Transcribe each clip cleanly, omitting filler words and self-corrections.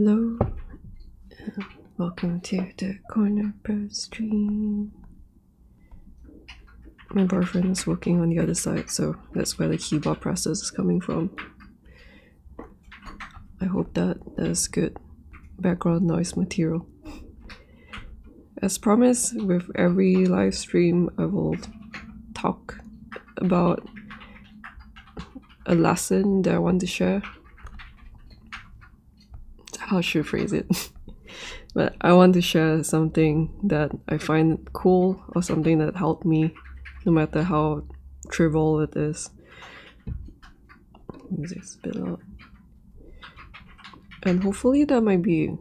Hello, welcome to the corner per stream. My boyfriend is working on the other side, so that's where the keyboard process is coming from. I hope that is good background noise material. As promised, with every live stream I will talk about a lesson that I want to share. How should I phrase it? But I want to share something that I find cool or something that helped me, no matter how trivial it is. Music spit out. And hopefully that might be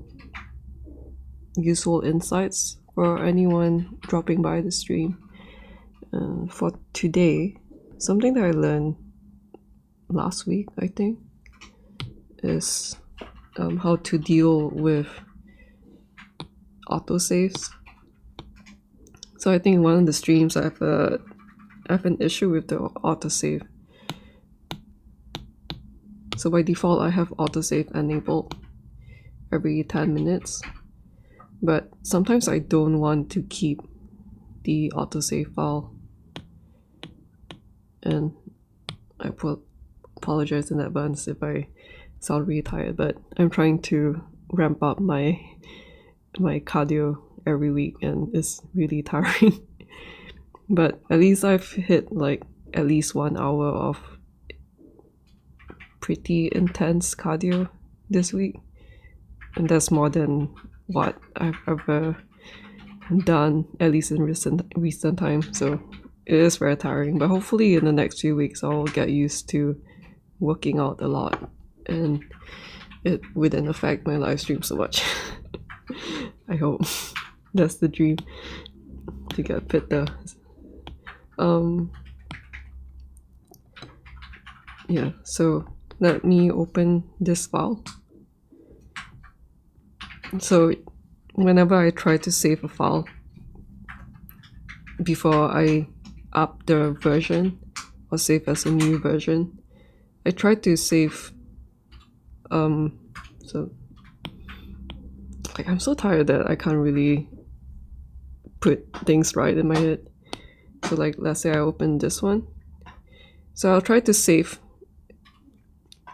useful insights for anyone dropping by the stream. For today, something that I learned last week, I think, is how to deal with autosaves. So I think one of the streams I have an issue with the autosave. So by default I have autosave enabled every 10 minutes, but sometimes I don't want to keep the autosave file, and I apologize in advance if I sound really tired, but I'm trying to ramp up my cardio every week and it's really tiring. But at least I've hit like at least 1 hour of pretty intense cardio this week, and that's more than what I've ever done, at least in recent time. So it is very tiring, but hopefully in the next few weeks I'll get used to working out a lot and it wouldn't affect my live stream so much. I hope. That's the dream, to get fitter. Yeah, so let me open this file. So whenever I try to save a file before I up the version or save as a new version, I try to save so like I'm so tired that I can't really put things right in my head. So like let's say I open this one, so I'll try to save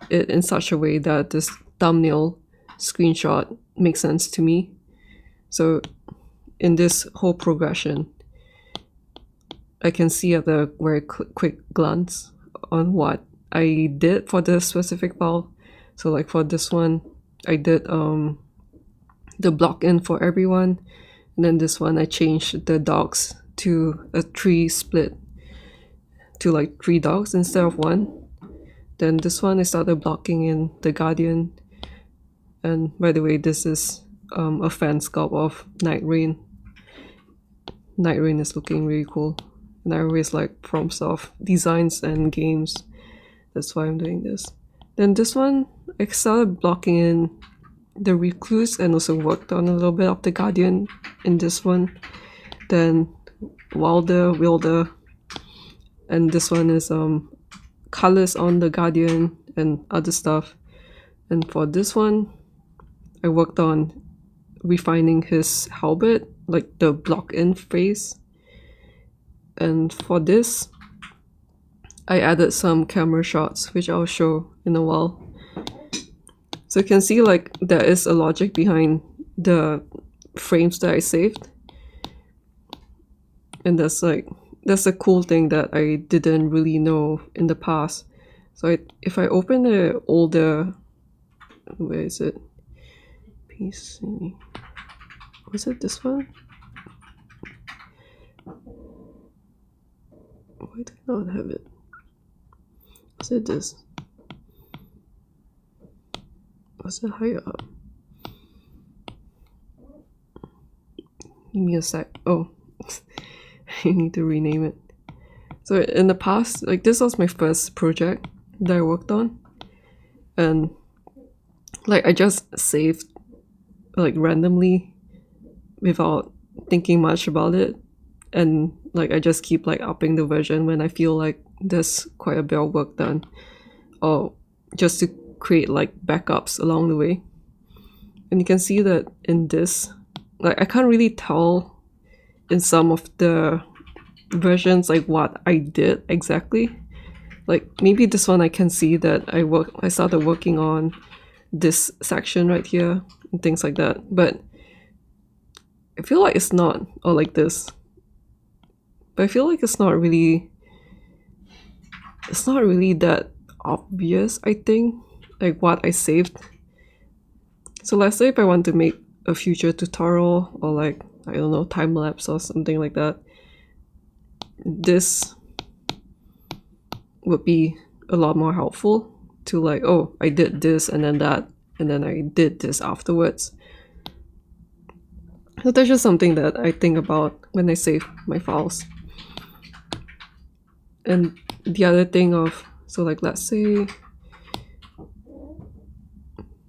it in such a way that this thumbnail screenshot makes sense to me. So in this whole progression I can see at a very quick glance on what I did for this specific file. So like for this one I did the block in for everyone, and then this one I changed the dogs to a 3 split to like 3 dogs instead of 1. Then this one I started blocking in the Guardian, and by the way this is a fan sculpt of Nightreign. Nightreign is looking really cool, and I always like FromSoft designs and games, that's why I'm doing this. Then this one I started blocking in the Recluse and also worked on a little bit of the Guardian in this one. Then Wylder, and this one is colors on the Guardian and other stuff. And for this one I worked on refining his halberd, like the block in phase. And for this I added some camera shots, which I'll show in a while. So you can see like there is a logic behind the frames that I saved, and that's a cool thing that I didn't really know in the past. So if I open the older, where is it? PC. Was it this one? Why do I not have it? Was it this? Was it higher up? Give me a sec. Oh, I need to rename it. So in the past, like this was my first project that I worked on, and like I just saved like randomly without thinking much about it, and like I just keep like upping the version when I feel like there's quite a bit of work done, or just to create like backups along the way. And you can see that in this, like I can't really tell in some of the versions like what I did exactly. Like maybe this one I can see that I started working on this section right here and things like that, but I feel like it's not, or like this, but I feel like it's not really that obvious, I think, like what I saved. So let's say if I want to make a future tutorial or like, I don't know, time lapse or something like that, this would be a lot more helpful to like, oh, I did this and then that, and then I did this afterwards. So that's just something that I think about when I save my files. And the other thing of, so like let's say,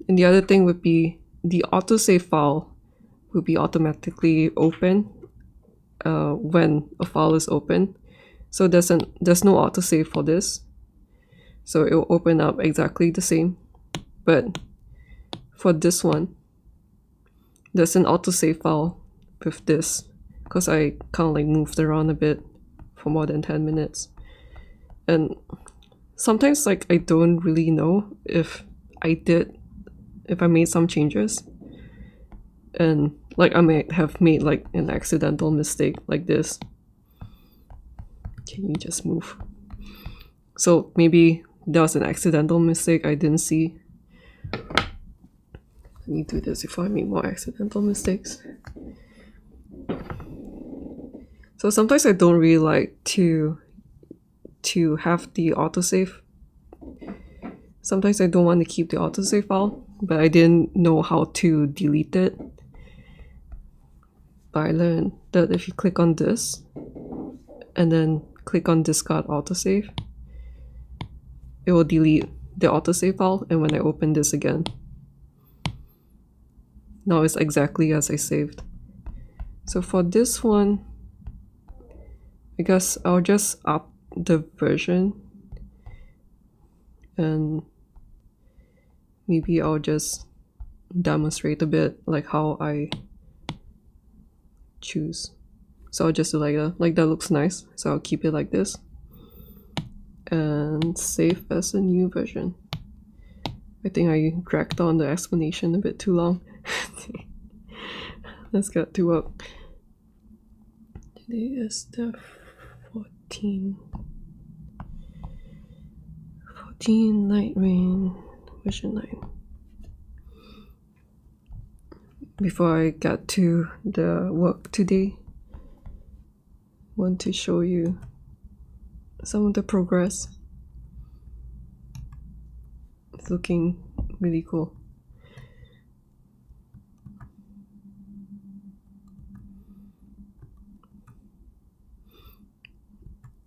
and the other thing would be the autosave file will be automatically open when a file is open. So there's no autosave for this. So it will open up exactly the same. But for this one, there's an autosave file with this because I kind of like moved around a bit for more than 10 minutes. And sometimes like I don't really know if I made some changes. And like I may have made like an accidental mistake like this. Can you just move? So maybe that was an accidental mistake I didn't see. Let me do this before I make more accidental mistakes. So sometimes I don't really like to have the autosave. Sometimes I don't want to keep the autosave file, but I didn't know how to delete it. But I learned that if you click on this and then click on discard autosave, it will delete the autosave file. And when I open this again, now it's exactly as I saved. So for this one, I guess I'll just up the version and maybe I'll just demonstrate a bit like how I choose. So I'll just do like that looks nice. So I'll keep it like this and save as a new version. I think I dragged on the explanation a bit too long. Let's get to work. Today is the 14 Nightreign version 9. Before I get to the work today, I want to show you some of the progress. It's looking really cool.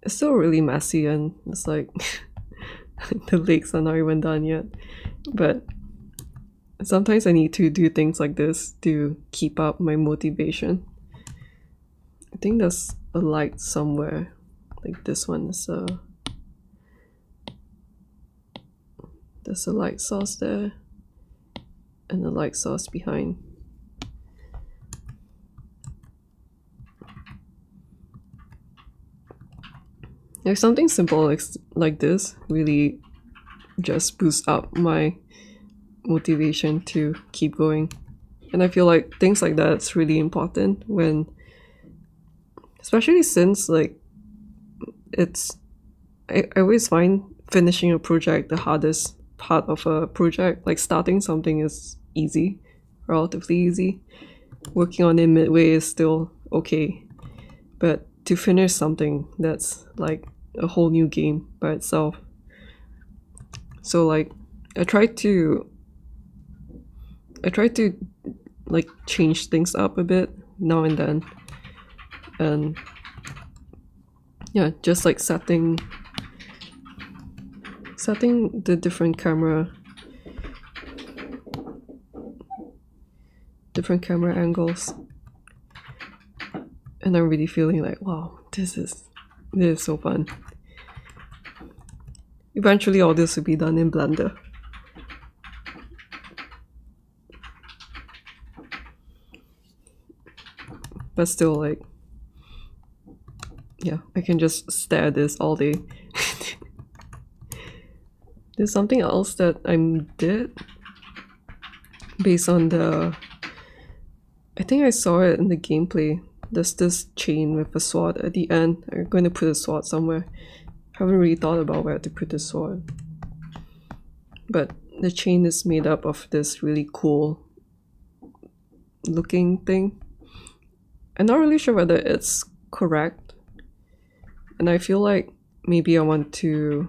It's still really messy and it's like the legs are not even done yet, but sometimes I need to do things like this to keep up my motivation. I think there's a light somewhere, like this one is there's a light source there and a light source behind. Like something simple like this really just boosts up my motivation to keep going. And I feel like things like that's really important when, especially since like I always find finishing a project the hardest part of a project. Like starting something is easy, relatively easy. Working on it midway is still okay, but to finish something that's like a whole new game by itself. So like I try to like change things up a bit now and then, and yeah, just like setting the different camera angles, and I'm really feeling like, wow, this is so fun. Eventually all this will be done in Blender. but still, like, yeah, I can just stare at this all day. There's something else that I did based on the, I think I saw it in the gameplay. There's this chain with a sword at the end. I'm going to put a sword somewhere. Haven't really thought about where to put the sword. But the chain is made up of this really cool looking thing. I'm not really sure whether it's correct. And I feel like maybe I want to...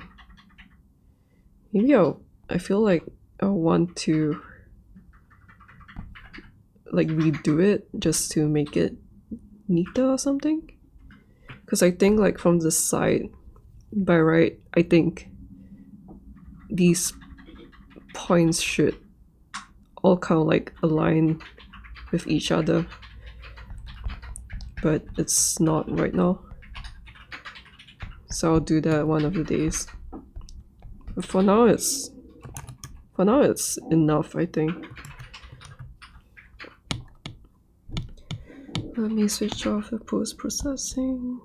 I feel like I want to like redo it just to make it neater or something. Because I think like from the side, by right, I think these points should all kind of like align with each other, but it's not right now, so I'll do that one of the days. But for now it's enough, I think. Let me switch off the post-processing.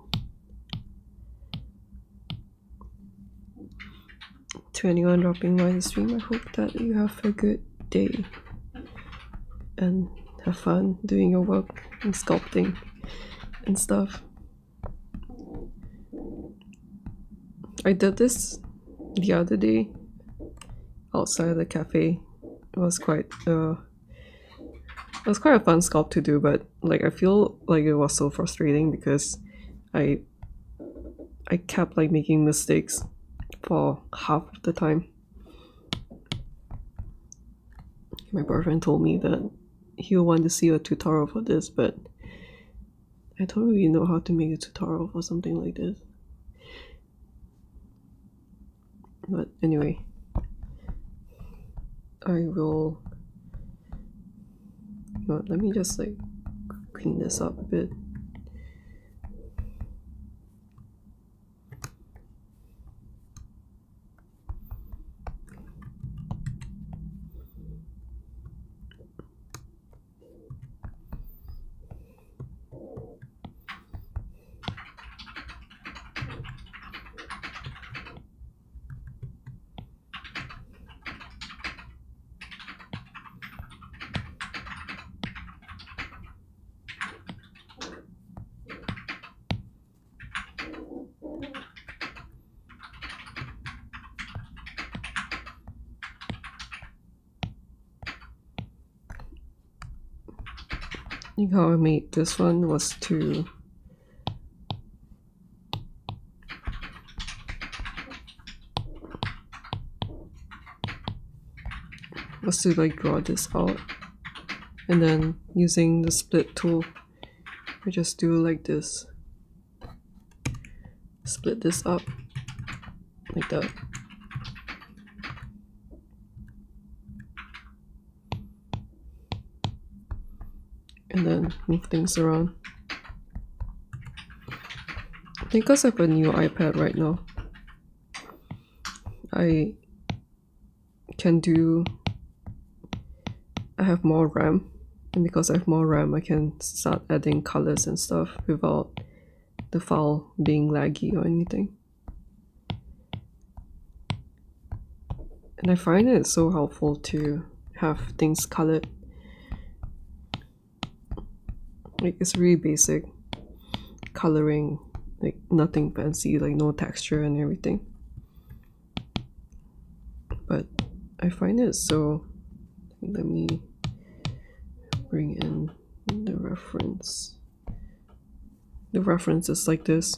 To anyone dropping by the stream, I hope that you have a good day and have fun doing your work and sculpting and stuff. I did this the other day outside the cafe. It was quite a fun sculpt to do, but like I feel like it was so frustrating because I kept like making mistakes for half of the time. My boyfriend told me that he'll want to see a tutorial for this, but I don't really know how to make a tutorial for something like this. But anyway, I will... let me just like clean this up a bit. I think how I made this one was to like draw this out, and then using the split tool I just do like this, split this up like that. And then move things around. Because I have a new iPad right now, I have more RAM, and because I have more RAM I can start adding colors and stuff without the file being laggy or anything. And I find it so helpful to have things colored. Like it's really basic coloring, like nothing fancy, like no texture and everything. But I find it so... Let me bring in the reference. The reference is like this.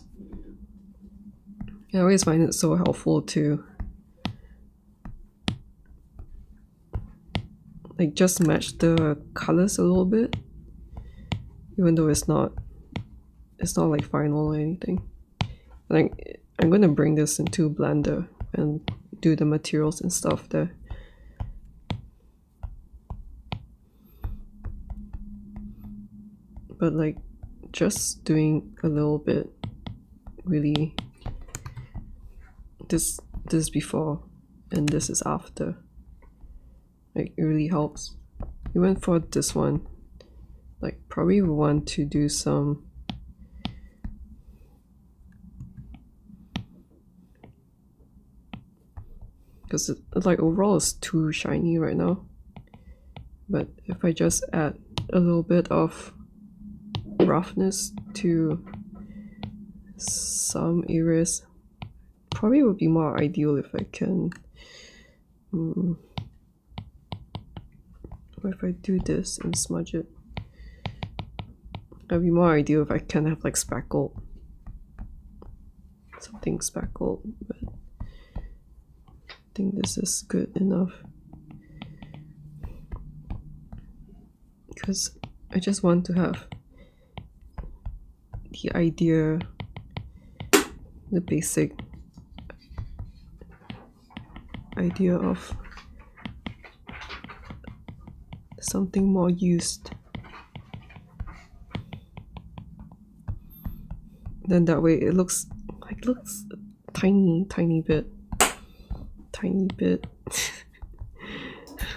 I always find it so helpful to like just match the colors a little bit, even though it's not like final or anything. Like I'm gonna bring this into Blender and do the materials and stuff there. But like just doing a little bit, really, this before and this is after, like it really helps. We went for this one like probably want to do some because like overall it's too shiny right now. But if I just add a little bit of roughness to some areas, probably would be more ideal if I can. If I do this and smudge it, it'd be more ideal if I can have like speckled, something speckled, but I think this is good enough because I just want to have the idea, the basic idea of something more used. Then that way it looks tiny bit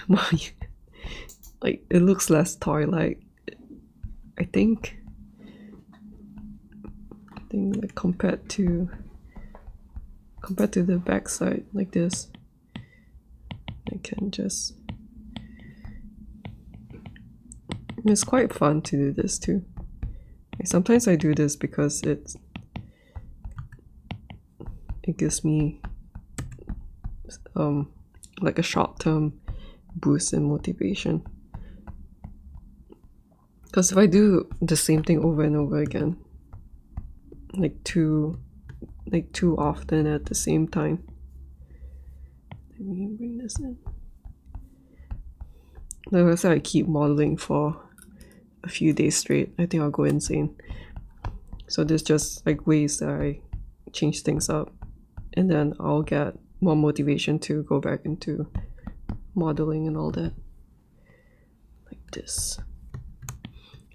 more like it looks less toy-like. I think like compared to the backside like this, I can just, it's quite fun to do this too. Sometimes I do this because it gives me like a short-term boost in motivation. Because if I do the same thing over and over again, like too often at the same time. Let me bring this in. Like I said, I keep modeling for a few days straight, I think I'll go insane. So there's just like ways that I change things up, and then I'll get more motivation to go back into modeling and all that. Like this.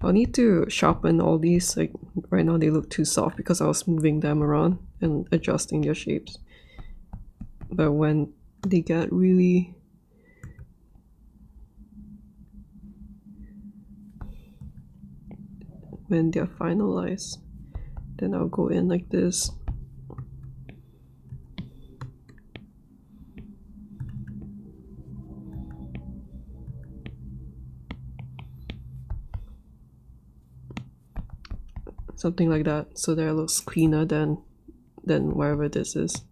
I'll need to sharpen all these. Like right now they look too soft because I was moving them around and adjusting their shapes. But when they get really when they're finalized, then I'll go in like this. Something like that, so that it looks cleaner than wherever this is.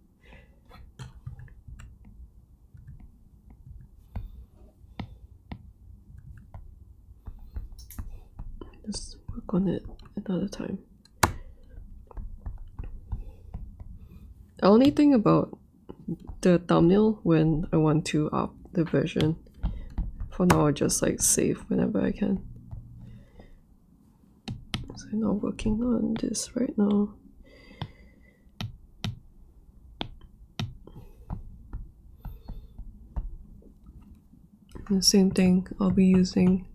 Just work on it another time. The only thing about the thumbnail when I want to up the version, for now I just like save whenever I can. So I'm not working on this right now. The same thing, I'll be using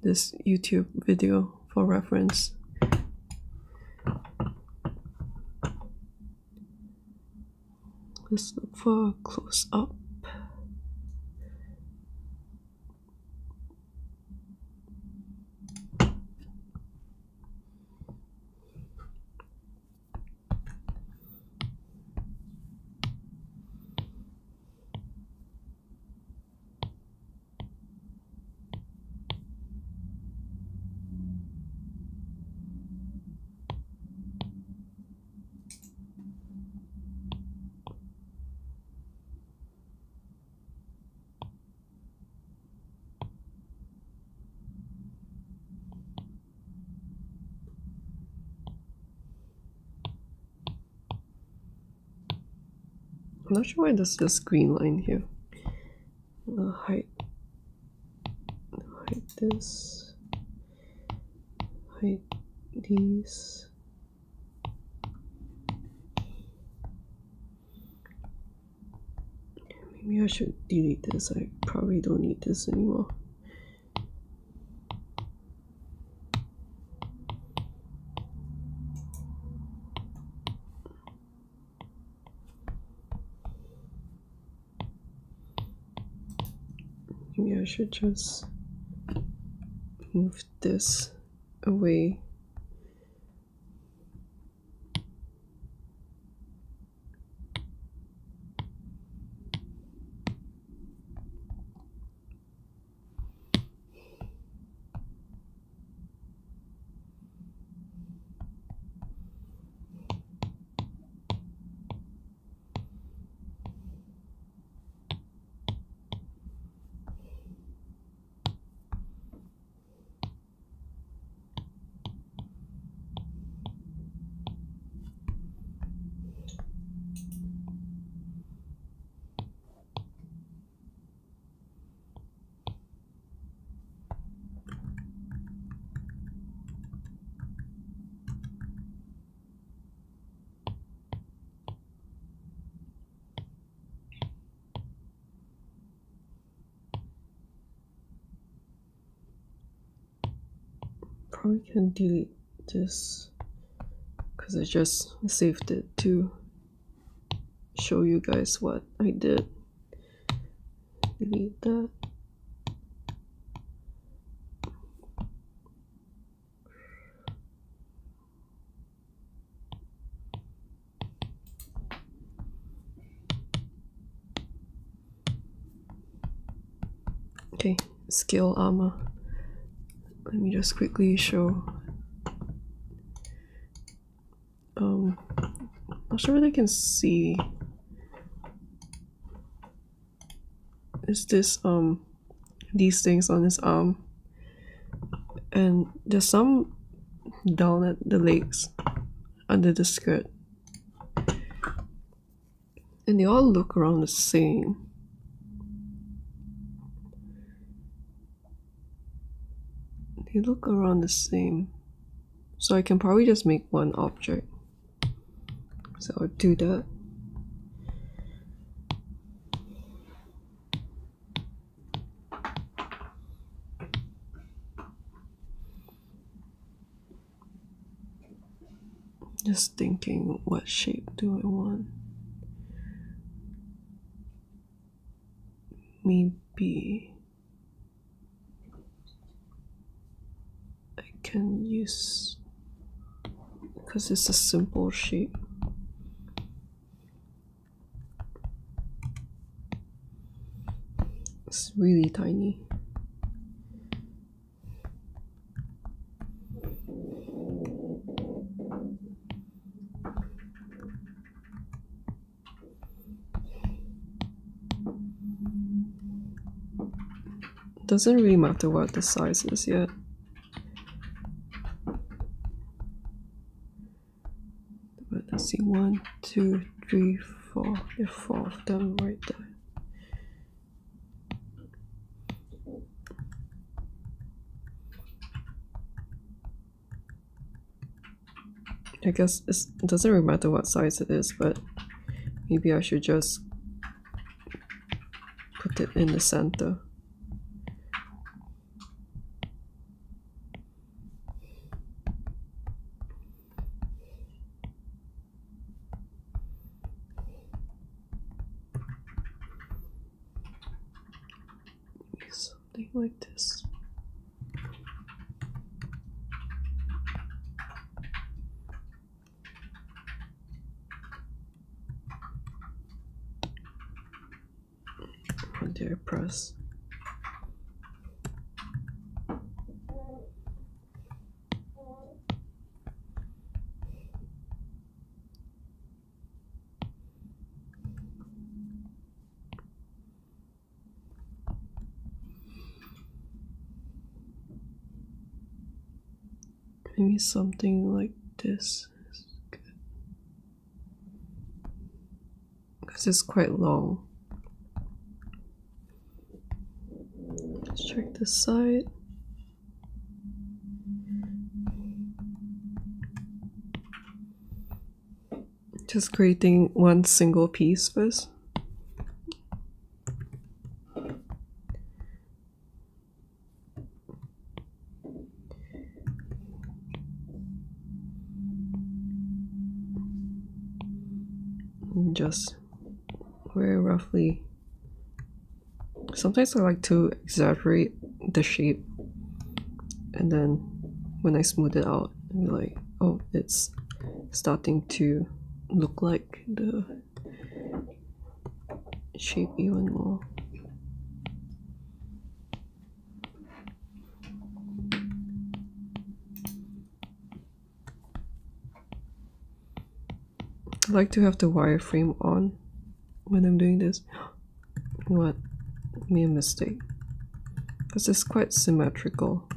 this YouTube video for reference. Let's look for a close up. I'm not sure why there's this green line here. Height this, height these. Maybe I should delete this. I probably don't need this anymore. Maybe I should just move this away. Probably can delete this because I just saved it to show you guys what I did. Delete that. Okay, scale armor. Let me just quickly show. Not sure if I can see. Is this these things on his arm, and there's some down at the legs under the skirt, and they all look around the same. They look around the same, so I can probably just make one object. So I'll do that. Just thinking, what shape do I want? Maybe I can use, because it's a simple shape. It's really tiny. Doesn't really matter what the size is yet. But let's see, 1, 2, 3, 4. There are 4 of them right there. I guess it doesn't really matter what size it is, but maybe I should just put it in the center. Maybe something like this. Dare press. Maybe something like this is good, because it's quite long. Let's check this side. Just creating one single piece first. And just very roughly. Sometimes I like to exaggerate the shape and then when I smooth it out, I'll be like, oh, it's starting to look like the shape even more. I like to have the wireframe on when I'm doing this. You know what? Made a mistake. Because it's quite symmetrical.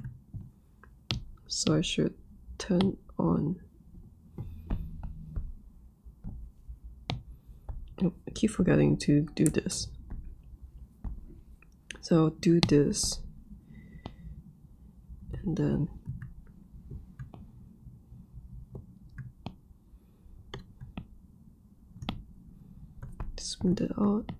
So I should turn on. Oh, I keep forgetting to do this. So I'll do this. And then smooth it out.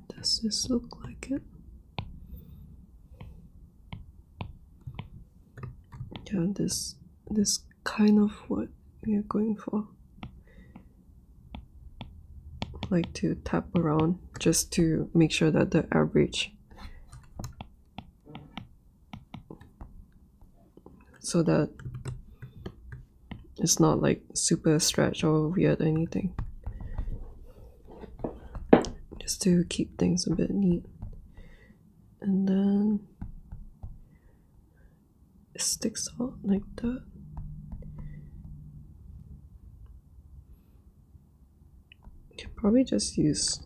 Does this look like it? Yeah, this kind of what we are going for. I like to tap around just to make sure that the average, so that it's not like super stretched or weird or anything. Just to keep things a bit neat. And then it sticks out like that. You can probably just use,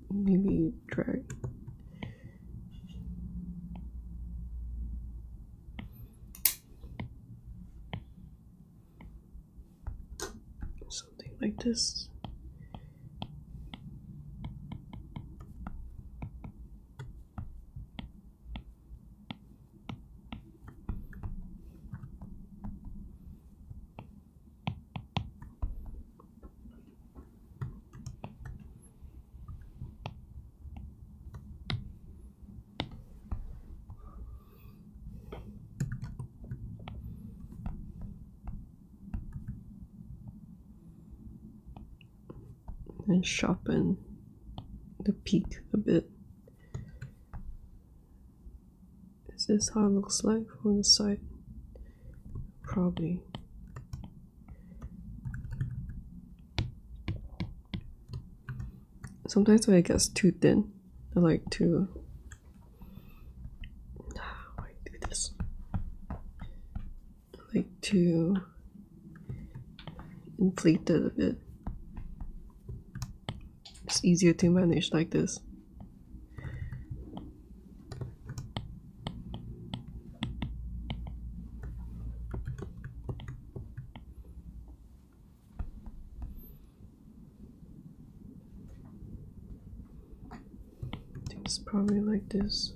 maybe drag. Something like this. And sharpen the peak a bit. Is this how it looks like from the side? Probably. Sometimes when it gets too thin, I like to do this. I like to inflate it a bit. It's easier to manage like this. I think it's probably like this.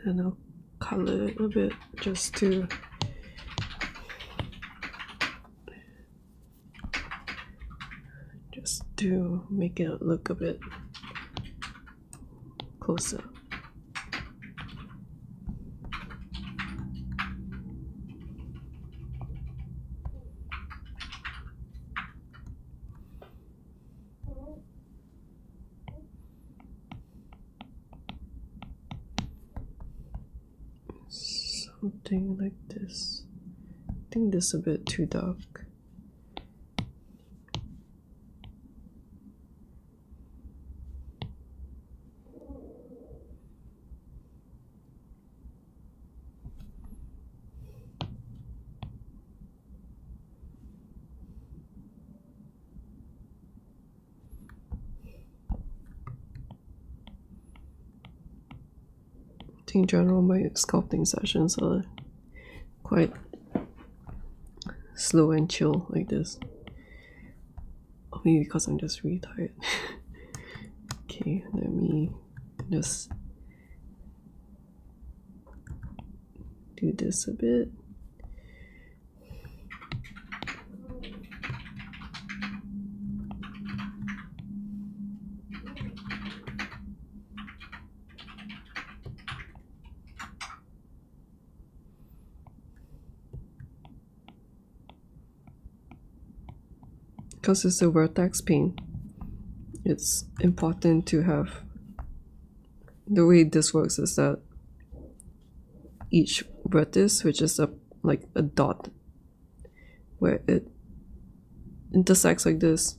And I'll color it a bit just to make it look a bit closer. Something like this. I think this is a bit too dark. I in general, my sculpting sessions are quite slow and chill like this. Or maybe because I'm just really tired. Okay, let me just do this a bit. Because it's a vertex paint, it's important to have, the way this works is that each vertex, which is like a dot where it intersects like this,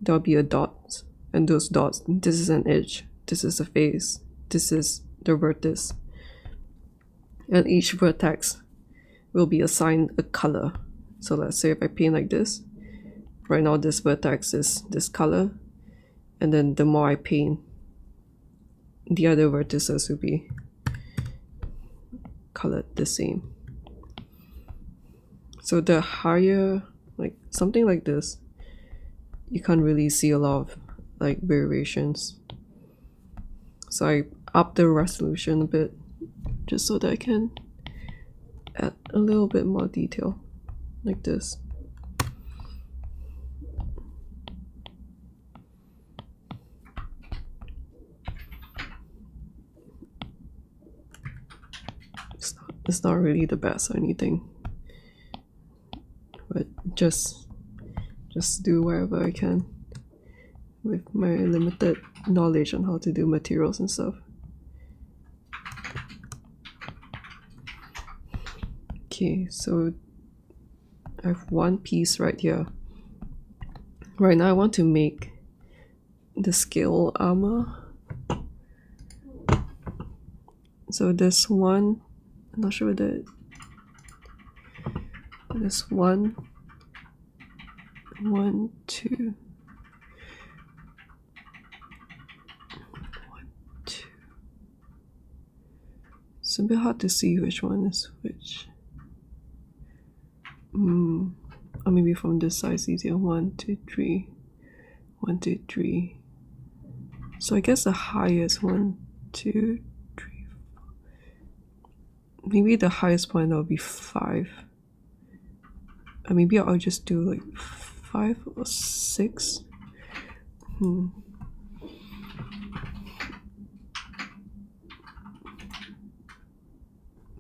there'll be a dot, and those dots, this is an edge, this is a face, this is the vertex, and each vertex will be assigned a color. So let's say if I paint like this, right now this vertex is this color, and then the more I paint, the other vertices will be colored the same. So the higher, like something like this, you can't really see a lot of like variations. So I up the resolution a bit just so that I can add a little bit more detail like this. It's not really the best or anything, but just do whatever I can with my limited knowledge on how to do materials and stuff. Okay, so I have one piece right here. Right now I want to make the scale armor. So this one, I'm not sure whether this one, two, it's a bit hard to see which one is which. Or maybe from this side is easier. 1, 2, 3, 1, 2, 3. So I guess the highest 1, 2, 3, 4. Maybe the highest point will be 5. Or maybe I'll just do like 5 or 6.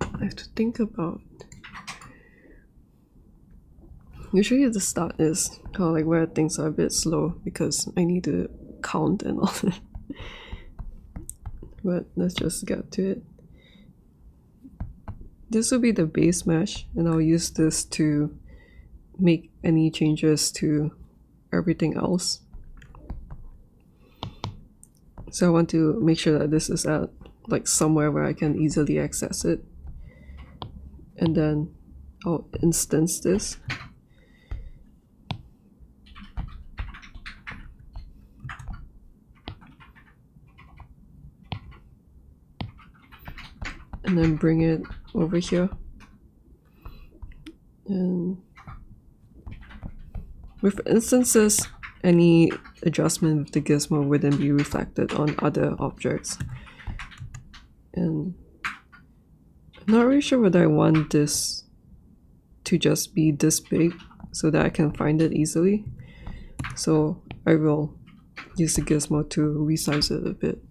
I have to think about. Usually the start is kind of like where things are a bit slow because I need to count and all that. But let's just get to it. This will be the base mesh, and I'll use this to make any changes to everything else. So I want to make sure that this is at like somewhere where I can easily access it. And then I'll instance this. And then bring it over here. And with instances, any adjustment with the gizmo wouldn't be reflected on other objects. And I'm not really sure whether I want this to just be this big so that I can find it easily. So I will use the gizmo to resize it a bit.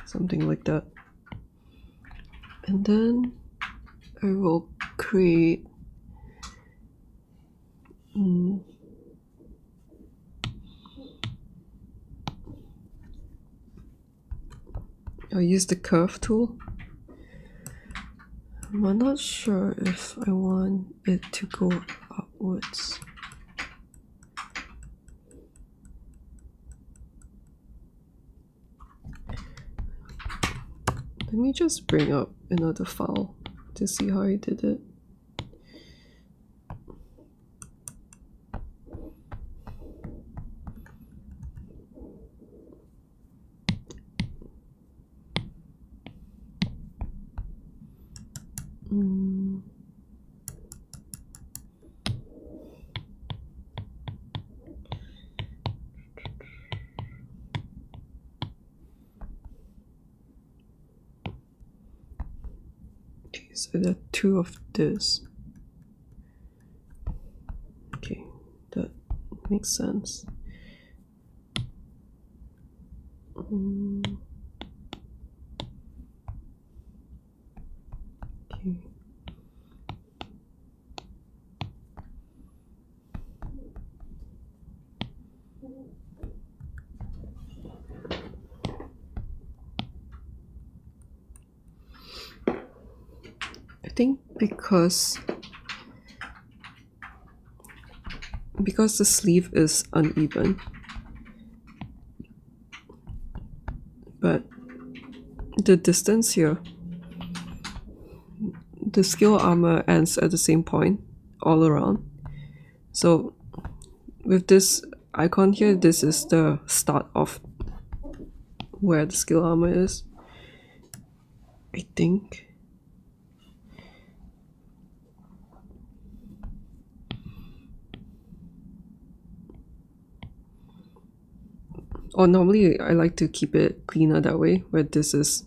Something like that. And then I will create I'll use the curve tool. I'm not sure if I want it to go upwards. Let me just bring up another file to see how I did it. Okay, so there are 2 of this. Okay, that makes sense. Okay. I think because the sleeve is uneven, but the distance here, the skill armor ends at the same point all around. So with this icon here, this is the start of where the skill armor is, I think. Or normally I like to keep it cleaner that way, where this is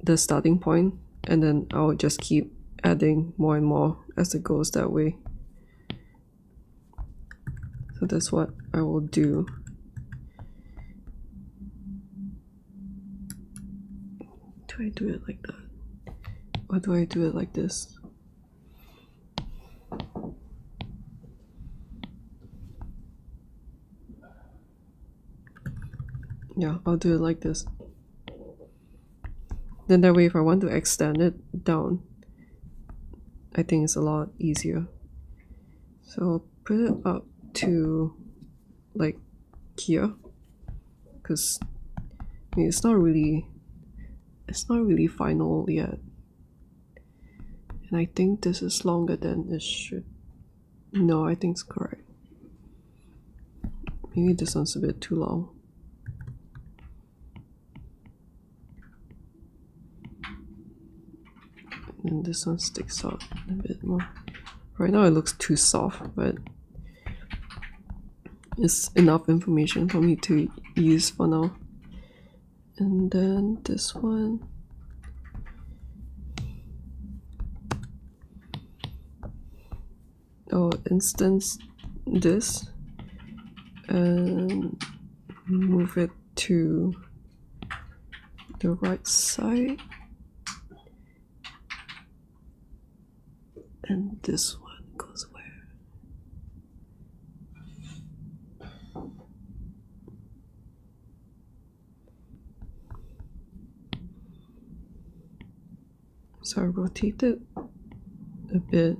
the starting point, and then I'll just keep adding more and more as it goes that way. So that's what I will do. Do I do it like that? Or do I do it like this? Yeah, I'll do it like this. Then that way if I want to extend it down, I think it's a lot easier. So I'll put it up to like here, because I mean, it's not really final yet. And I think this is longer than it should. No, I think it's correct. Maybe this one's a bit too long. And this one sticks out a bit more. Right now it looks too soft, but it's enough information for me to use for now. And then this one, I'll instance this and move it to the right side. And this one goes where? So I rotate it a bit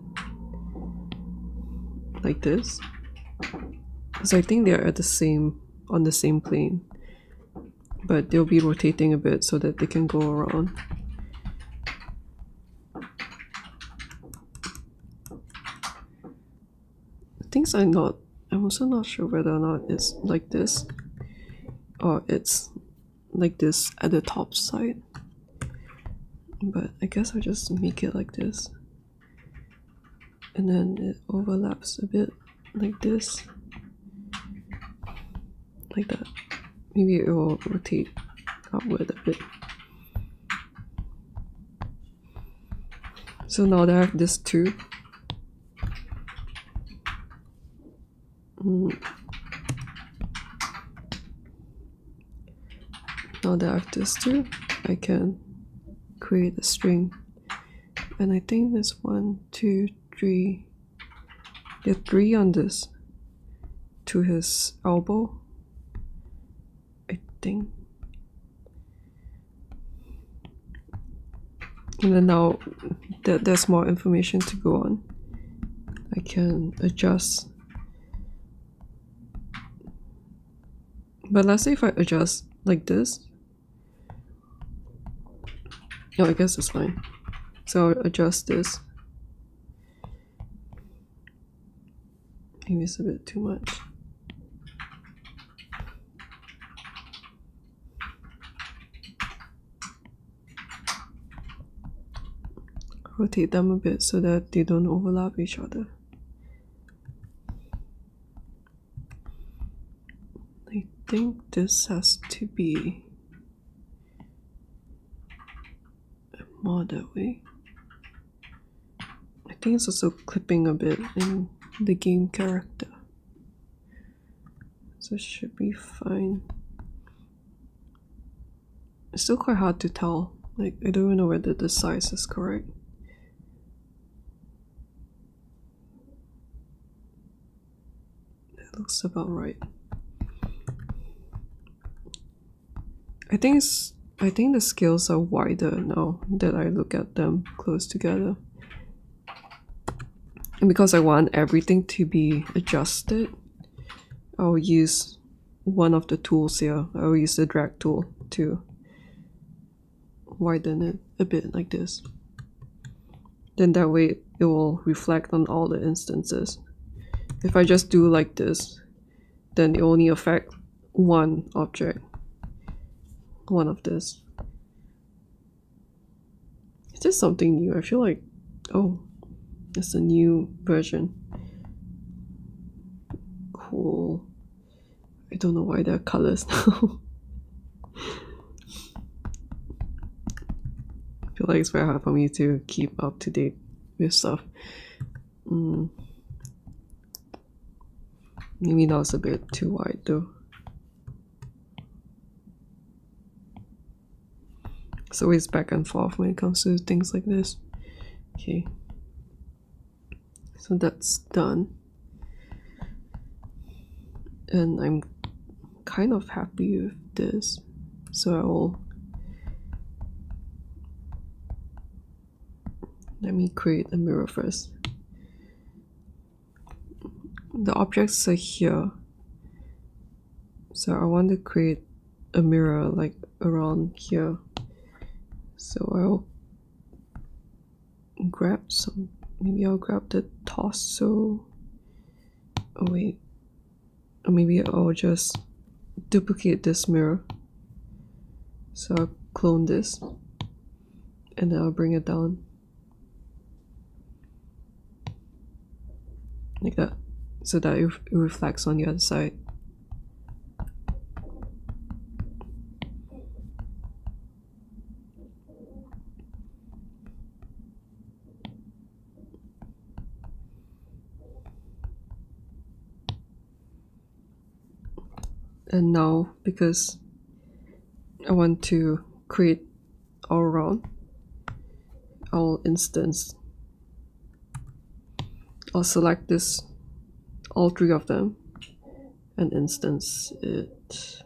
like this, because I think they're on the same plane, but they'll be rotating a bit so that they can go around. Things I'm also not sure whether or not it's like this or it's like this at the top side, but I guess I'll just make it like this, and then it overlaps a bit like this, like that. Maybe it will rotate upward a bit. So now that I have this too, now that I have this too, I can create a string. And I think there's 1, 2, 3. There are 3 on this to his elbow, I think. And then now that there's more information to go on, I can adjust. But let's say if I adjust like this, no, I guess it's fine. So I'll adjust this. Maybe it's a bit too much. rotate them a bit so that they don't overlap each other. I think this has to be more that way. I think it's also clipping a bit in the game character, so it should be fine. It's still quite hard to tell, like I don't even know whether the size is correct. It looks about right. I think the scales are wider now that I look at them close together. And because I want everything to be adjusted, I'll use one of the tools here. I'll use the drag tool to widen it a bit like this. Then that way it will reflect on all the instances. If I just do like this, then it only affects one object. One of this. Is this something new? I feel like, oh, it's a new version. Cool. I don't know why there are colors now. I feel like it's very hard for me to keep up to date with stuff. Maybe that was a bit too wide though. It's always back and forth when it comes to things like this. Okay. So that's done. And I'm kind of happy with this. So I will... Let me create a mirror first. The objects are here. So I want to create a mirror like around here. So I'll grab some, maybe I'll grab the torso. Oh wait, or maybe I'll just duplicate this mirror. So I'll clone this and then I'll bring it down like that, so that it reflects on the other side. And now, because I want to create all around, I'll select this, all three of them, and instance it.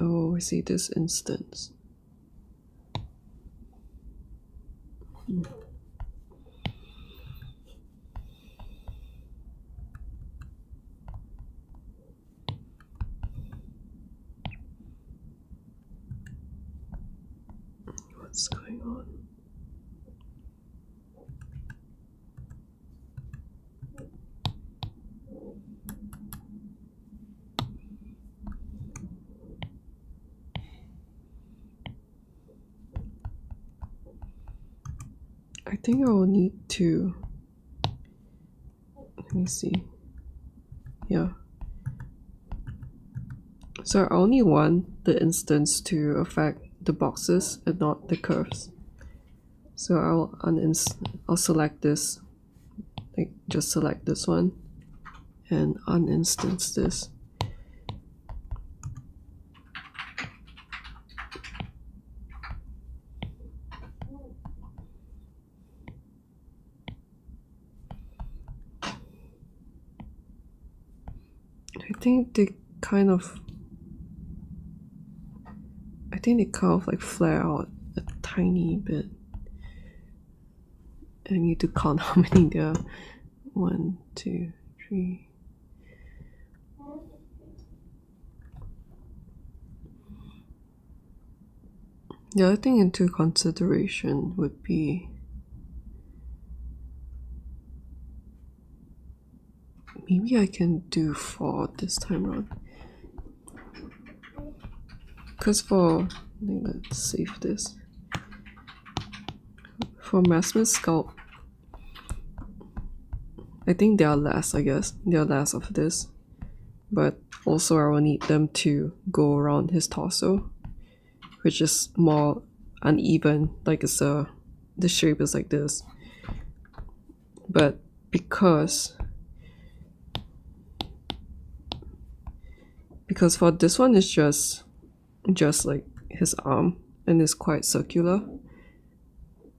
Oh, I see this instance. What's going on? I think I will need to, let me see. Yeah. So I only want the instance to affect the boxes and not the curves. So I'll select this, like just select this one and uninstance this. I think they kind of like flare out a tiny bit. I need to count how many there are. 1, 2, 3. The other thing into consideration would be maybe I can do 4 this time around. Because let's save this. For Nomad Sculpt, I think they are less, I guess. They are less of this. But also I will need them to go around his torso, which is more uneven, like the shape is like this. But because for this one it's just like his arm and it's quite circular,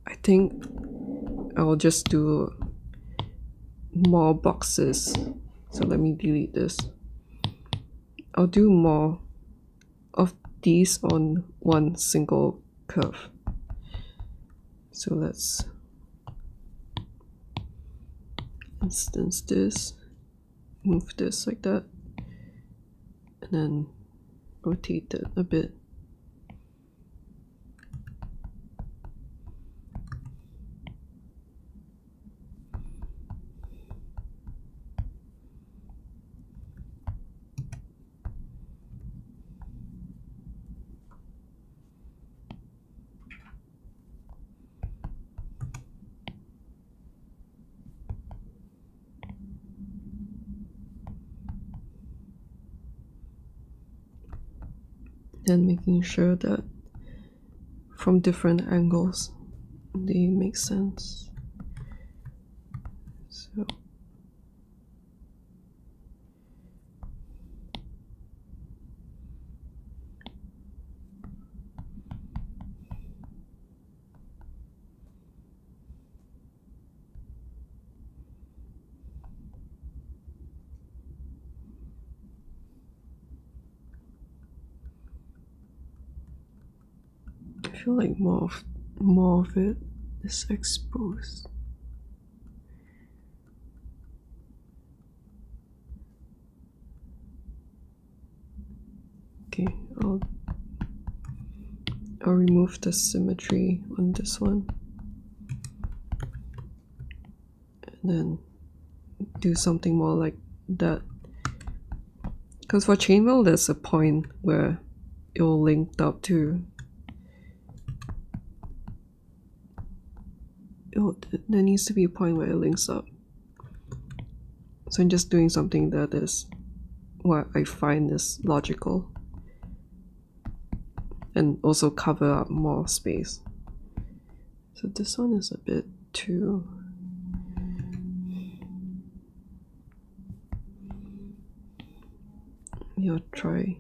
I think I will just do more boxes. So let me delete this. I'll do more of these on one single curve. So let's instance this, move this like that, and then rotate it a bit. And making sure that from different angles they make sense. So I feel like more of it is exposed. Okay, I'll remove the symmetry on this one and then do something more like that, because for chainmail there's a point where it will link up to there needs to be a point where it links up. So I'm just doing something that is what I find is logical and also cover up more space. So this one is a bit too try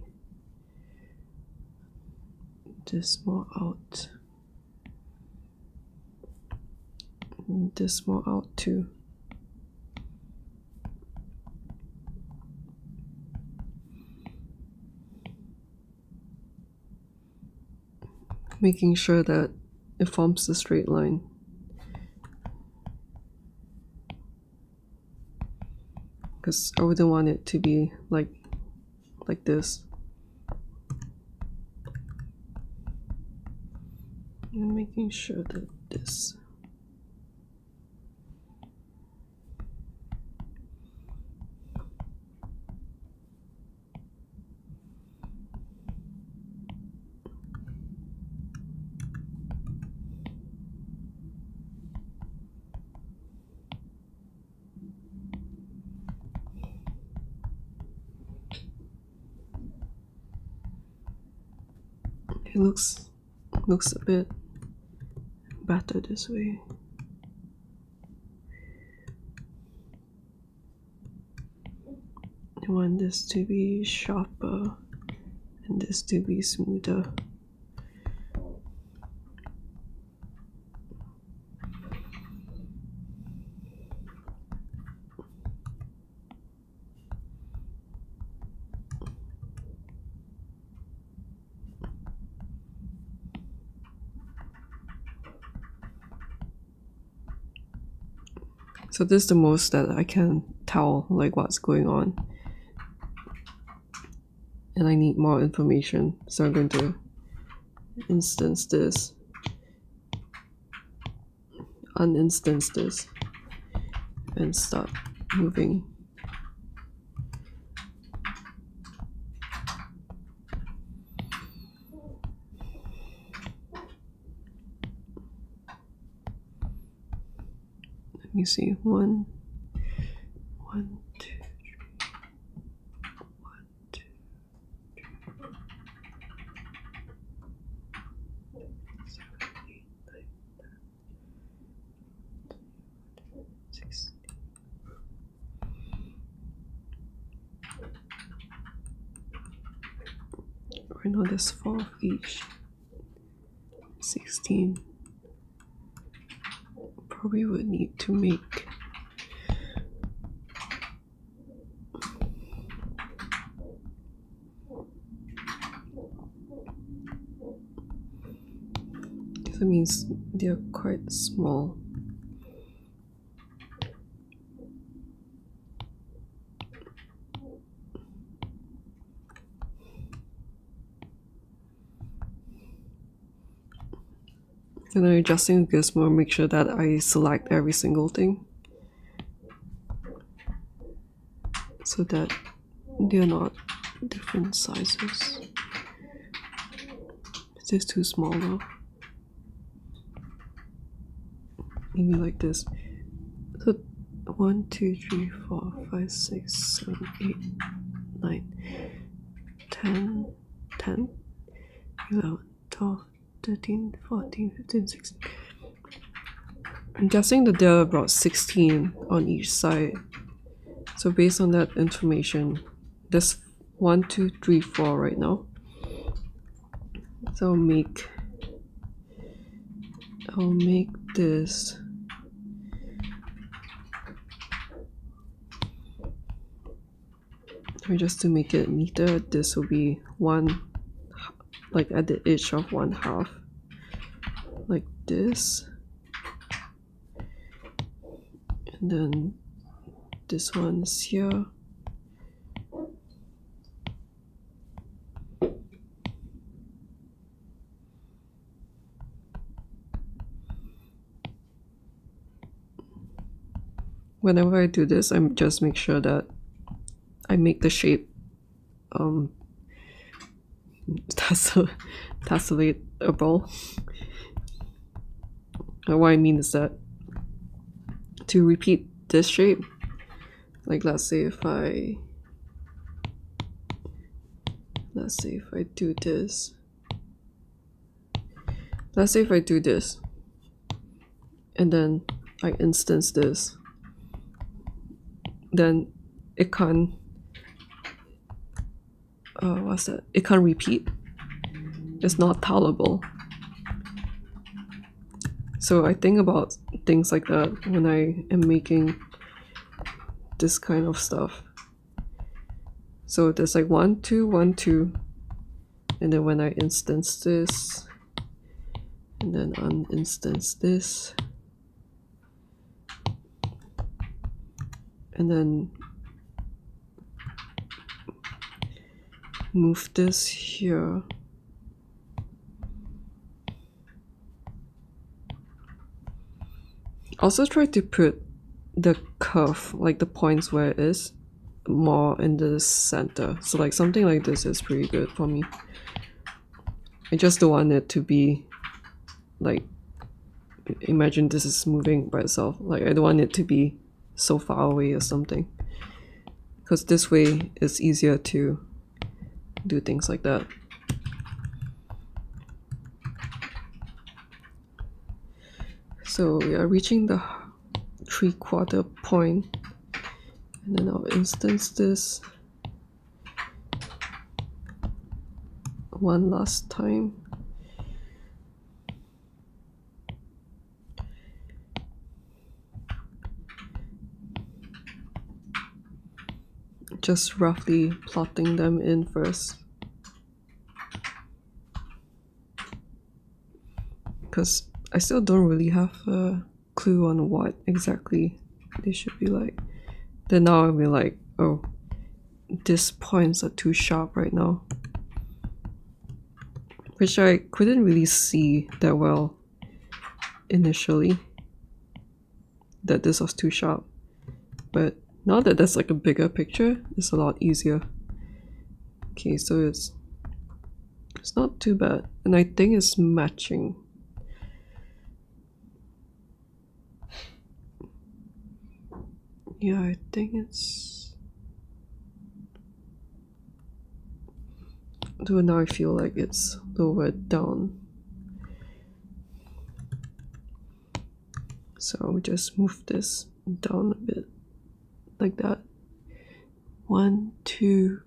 this more out. This more out too. Making sure that it forms a straight line. Because I wouldn't want it to be like this. And making sure that this it looks a bit better this way. I want this to be sharper and this to be smoother. So this is the most that I can tell like what's going on. And I need more information. So I'm going to instance this, uninstance this, and start moving. Let me see. 1, 2, 1, 2, 7, 8, 9, 10, 16. Right now there's 4 of each. 16. Probably would need to make that means they're quite small. And I'm adjusting the gizmo, make sure that I select every single thing so that they're not different sizes. Is this too small though? Maybe like this. So 1, 2, 3, 4, 5, 6, 7, 8, 9, 10, 10, 11, 12, 13, 14, 15, 16. I'm guessing that there are about 16 on each side. So based on that information, there's 1, 2, 3, 4 right now. So I'll make this or just to make it neater, this will be one, like at the edge of 1/2, like this, and then this one's here. Whenever I do this, I just make sure that I make the shape tesselatable. What I mean is that to repeat this shape, like let's say if I do this, and then I instance this, then it can't it can't repeat. It's not tolerable. So I think about things like that when I am making this kind of stuff. So there's like 1, 2, 1, 2, and then when I instance this, and then uninstance this, and then move this here. Also try to put the curve, like the points where it is, more in the center. So like something like this is pretty good for me. I just don't want it to be like, imagine this is moving by itself. Like I don't want it to be so far away or something, because this way it's easier to do things like that. So we are reaching the 3/4 point, and then I'll instance this one last time. Just roughly plotting them in first, because I still don't really have a clue on what exactly they should be like. Then now I'll be like, oh, these points are too sharp right now, which I couldn't really see that well initially, that this was too sharp. But now that there's like a bigger picture, it's a lot easier. Okay, so it's not too bad, and I think it's matching. Yeah, I think it's... Though now I feel like it's lower down. So I'll just move this down a bit, like that. 1, 2,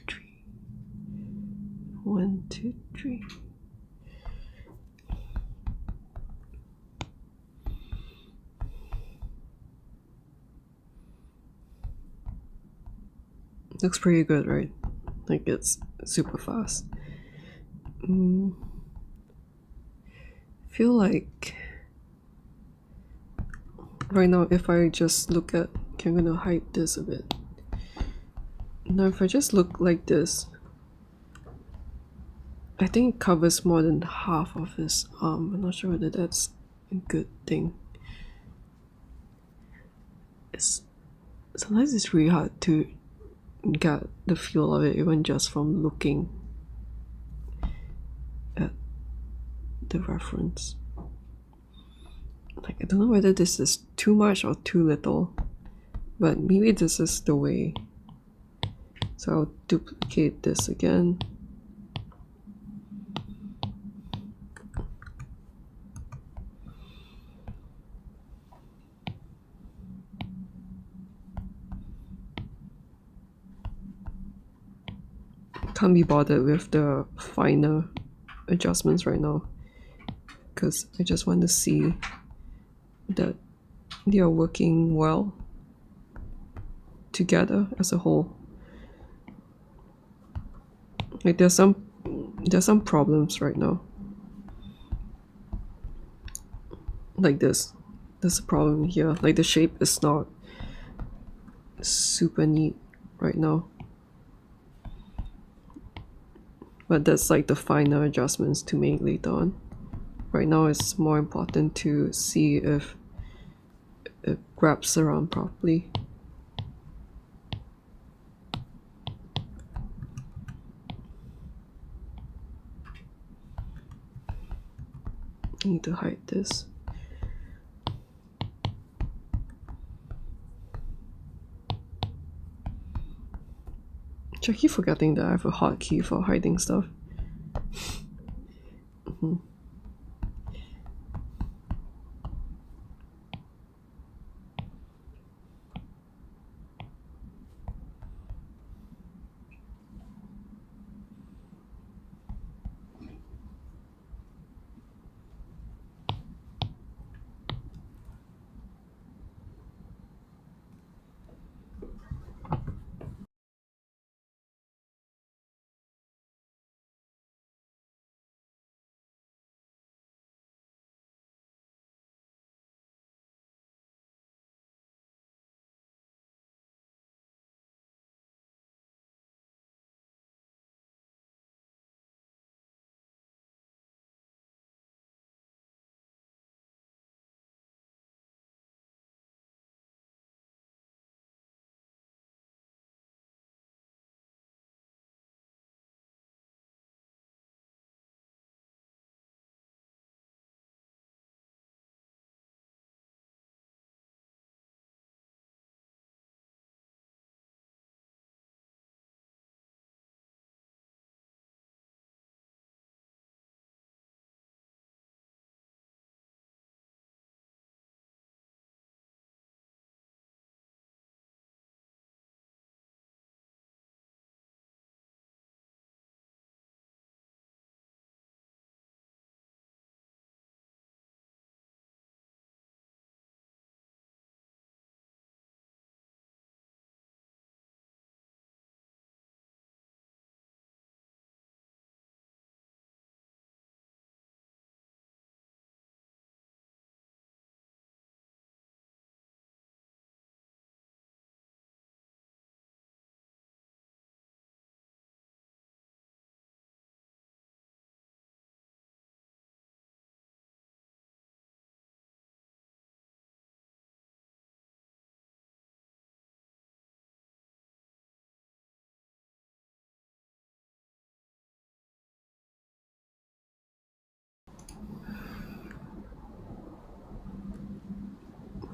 3. 1, 2, 3. Looks pretty good, right? Like it's super fast. Feel like right now if I just look at, okay, I'm gonna hide this a bit. Now if I just look like this, I think it covers more than half of his arm. I'm not sure whether that's a good thing. Sometimes it's really hard to get the feel of it even just from looking at the reference. Like, I don't know whether this is too much or too little, but maybe this is the way. So I'll duplicate this again. Can't be bothered with the finer adjustments right now because I just want to see that they are working well together as a whole. Like there's some problems right now. Like this. There's a problem here. Like the shape is not super neat right now. But that's like the finer adjustments to make later on. Right now it's more important to see if it wraps around properly. I need to hide this. I keep forgetting that I have a hotkey for hiding stuff.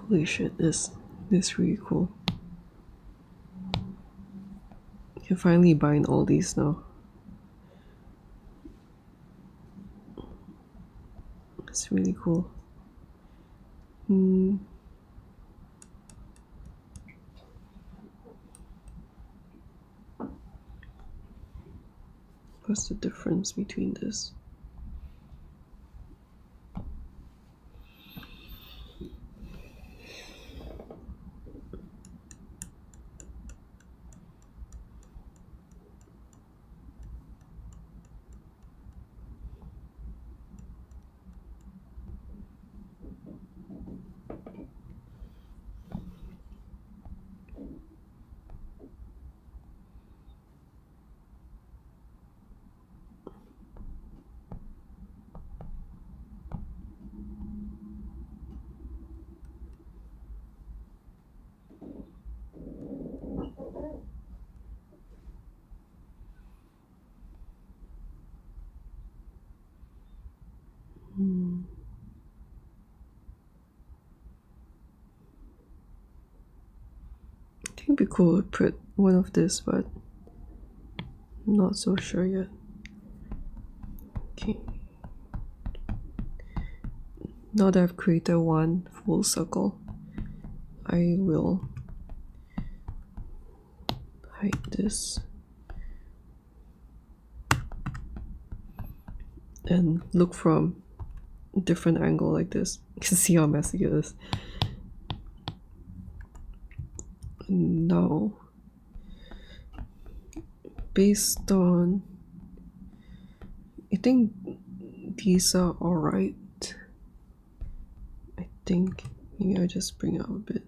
Holy shit, this This is really cool. You can finally bind all these now. It's really cool. What's the difference between this? I think it'd be cool to put one of this, but I'm not so sure yet. Okay. Now that I've created one full circle, I will hide this and look from a different angle like this. You can see how messy it is. Now, based on, I think these are alright. I think maybe I'll just bring it up a bit.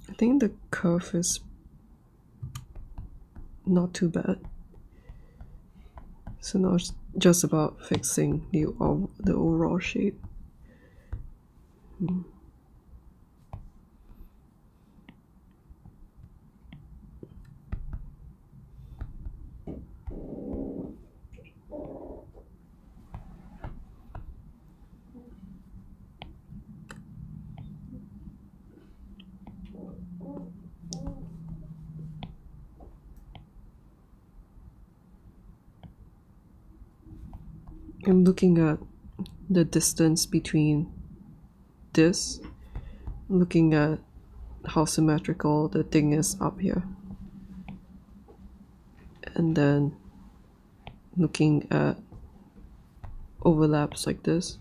I think the curve is not too bad. So now it's just about fixing the overall shape. I'm looking at the distance between this, looking at how symmetrical the thing is up here, and then looking at overlaps like this.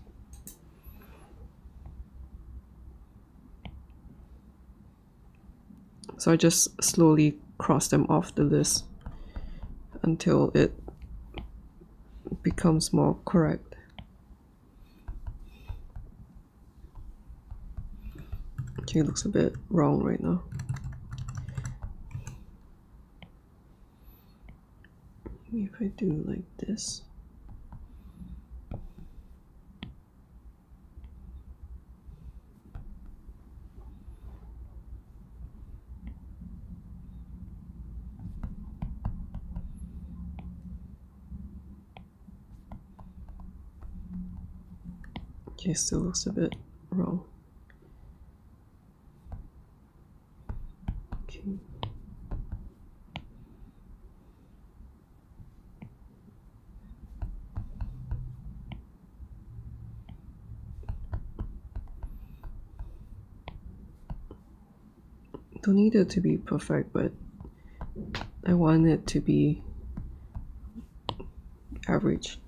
So I just slowly cross them off the list until it becomes more correct. Okay, it looks a bit wrong right now. Maybe if I do like this. Okay, still looks a bit wrong. Okay. Don't need it to be perfect, but I want it to be average.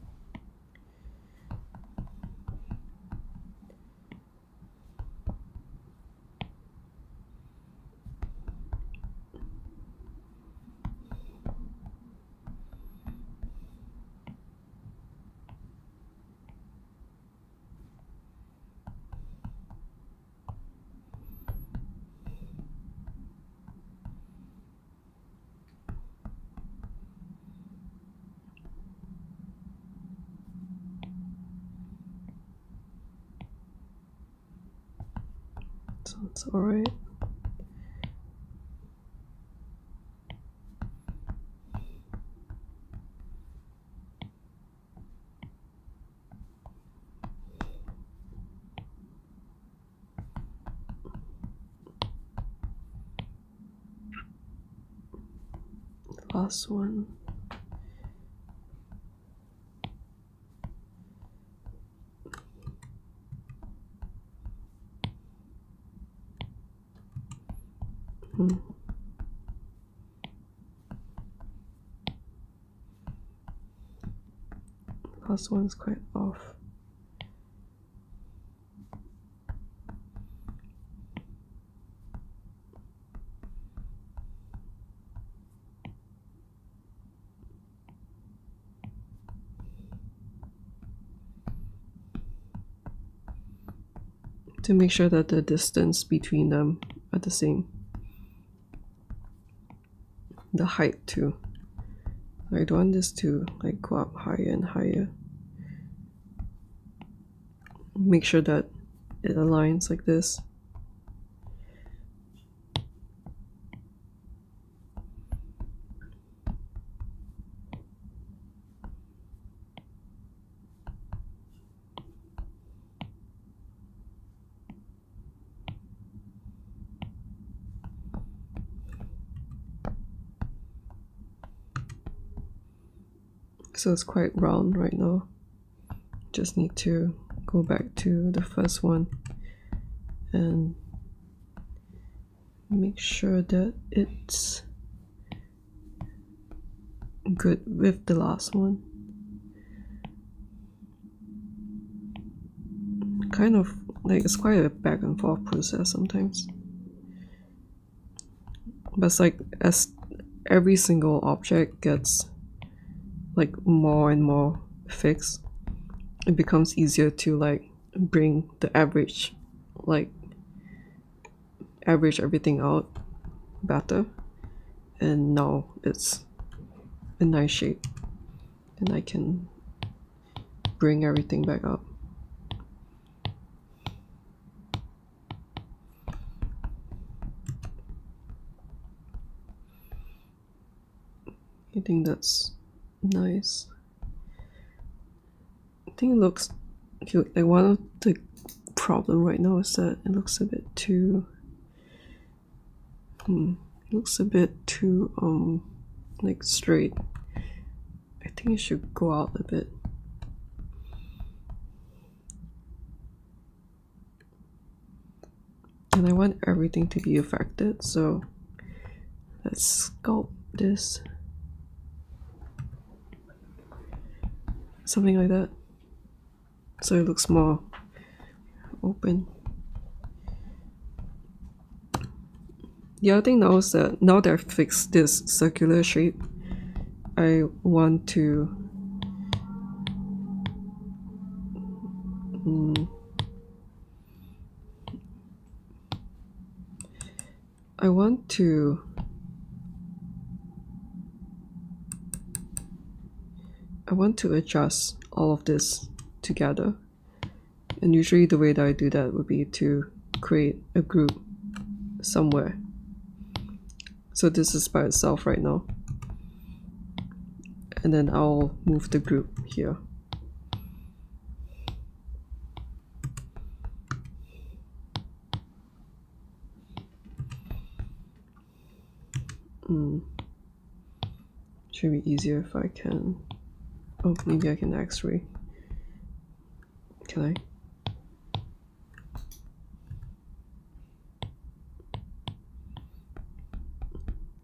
Sounds alright. Last one. Last one's quite off. To make sure that the distance between them are the same. The height too. I don't want this to like go up higher and higher. Make sure that it aligns like this. So it's quite round right now. Just need to go back to the first one and make sure that it's good with the last one. Kind of like it's quite a back and forth process sometimes. But it's like as every single object gets like more and more fixed, it becomes easier to like bring the average, like average everything out better, and now it's a nice shape and I can bring everything back up. I think that's nice. I think it looks cute. Like one of the problem right now is that it looks a bit too like straight. I think it should go out a bit. And I want everything to be affected, so let's sculpt this. Something like that. So it looks more open. The other thing now is that now that I've fixed this circular shape, I want to adjust all of this together, and usually the way that I do that would be to create a group somewhere. So this is by itself right now, and then I'll move the group here. Should be easier if I can. Oh, maybe I can X-ray. Can I?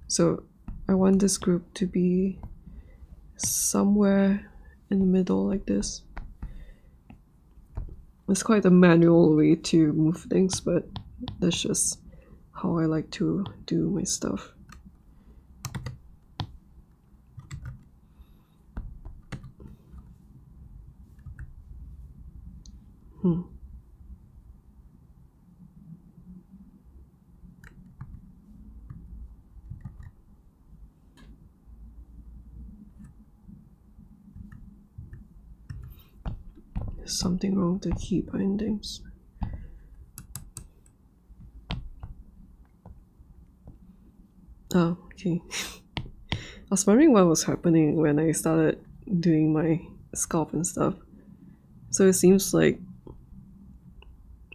So I want this group to be somewhere in the middle like this. It's quite a manual way to move things, but that's just how I like to do my stuff. There's something wrong with the key bindings. Okay. I was wondering what was happening when I started doing my sculpt and stuff. So it seems like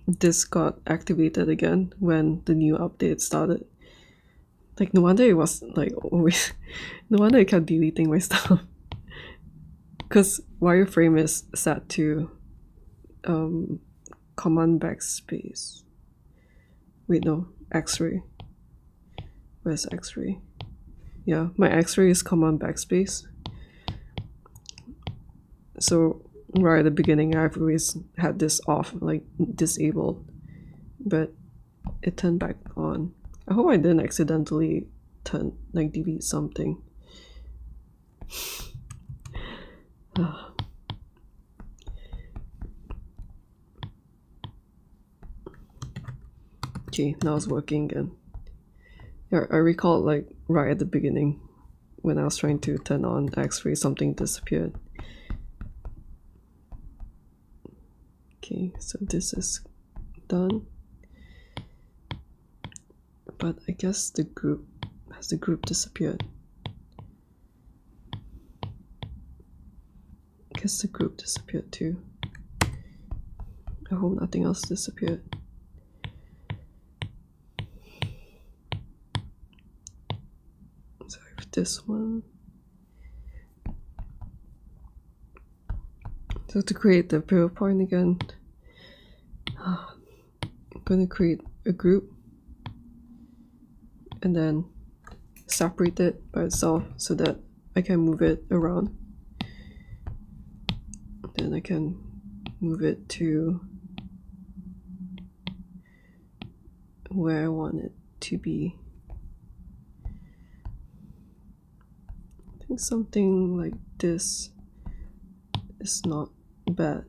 this got activated again when the new update started. Like, no wonder it was like always. No wonder I kept deleting my stuff. Because wireframe is set to command backspace. Wait, no, X-ray. Where's X-ray? Yeah, my X-ray is command backspace. So right at the beginning, I've always had this off, like disabled, but it turned back on. I hope I didn't accidentally delete something. Okay, now it's working again. Yeah, I recall like right at the beginning when I was trying to turn on X-ray, something disappeared. Okay, so this is done. But I guess the group disappeared? I guess the group disappeared too. I hope nothing else disappeared. So I have this one. So to create the pivot point again, I'm gonna create a group and then separate it by itself so that I can move it around. Then I can move it to where I want it to be. I think something like this is not bad.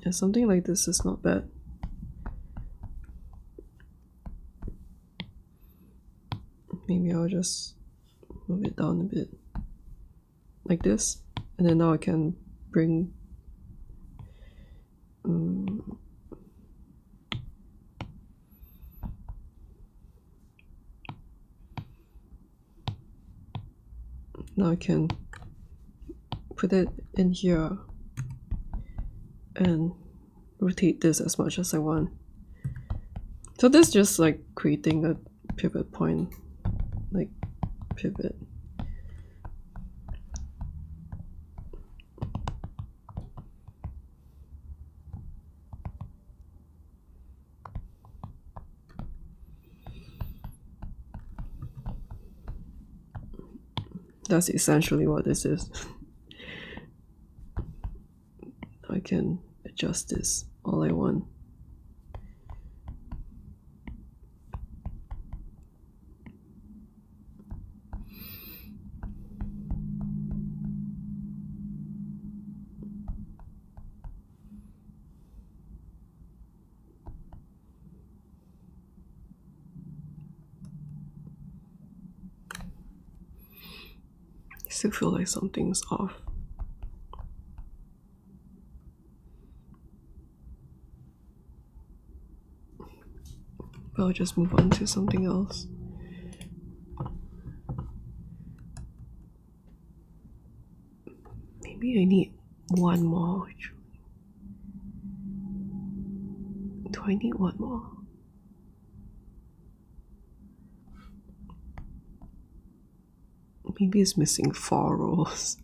Yeah, something like this is not bad. Maybe I'll just move it down a bit like this, and then now I can bring now I can put it in here and rotate this as much as I want. So this is just like creating a pivot point, like pivot. That's essentially what this is. I can adjust this all I want. I still feel like something's off. But I'll just move on to something else. Maybe I need one more. Do I need one more? Maybe it's missing 4 rows.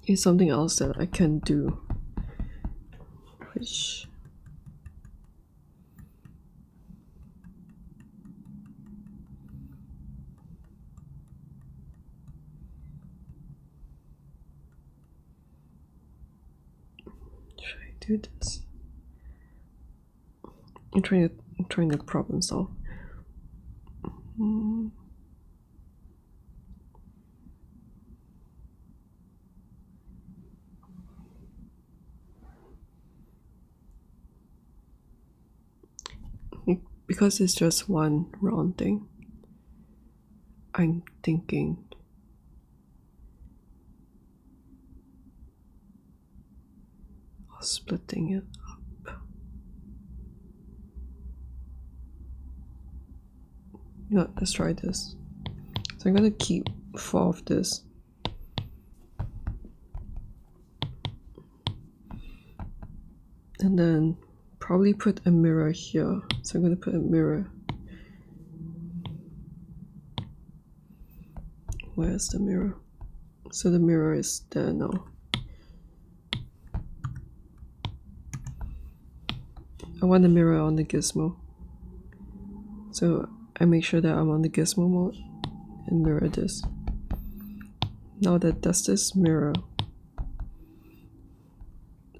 It's something else that I can do, which should I do this? I'm trying to problem solve. Because it's just one round thing, I'm thinking of splitting it up. Yeah, let's try this. So I'm gonna keep 4 of this. And then probably put a mirror here. So I'm gonna put a mirror. Where's the mirror? So the mirror is there now. I want the mirror on the gizmo. So I make sure that I'm on the gizmo mode and mirror this. Now that that's this mirror,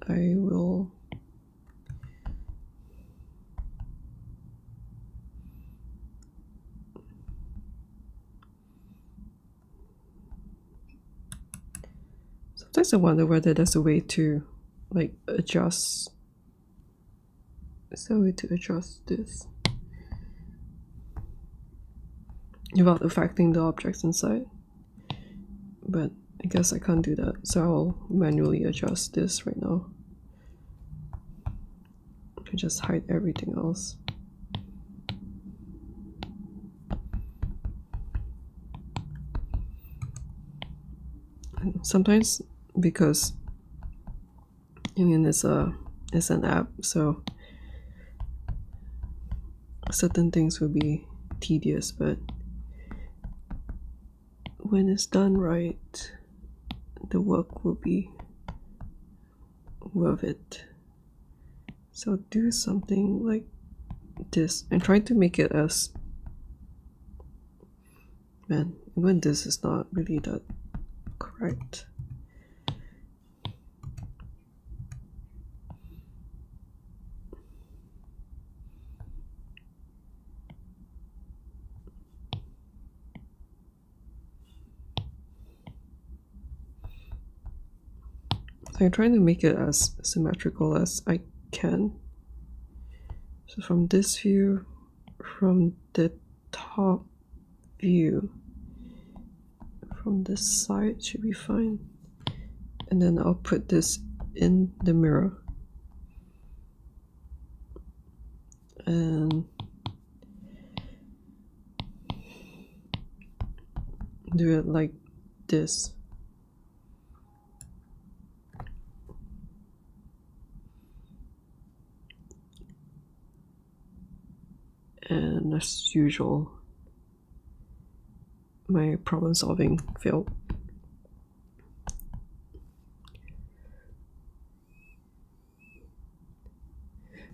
I will sometimes I wonder whether there's a way to like adjust. Is there a way to adjust this without affecting the objects inside? But I guess I can't do that, so I'll manually adjust this right now. I just hide everything else. And sometimes, because I mean it's an app, so certain things will be tedious, but when it's done right, the work will be worth it. So do something like this. I'm trying to make it as, man, even this is not really that correct. So I'm trying to make it as symmetrical as I can. So from this view, from the top view, from this side should be fine. And then I'll put this in the mirror. And do it like this. And as usual, my problem solving failed.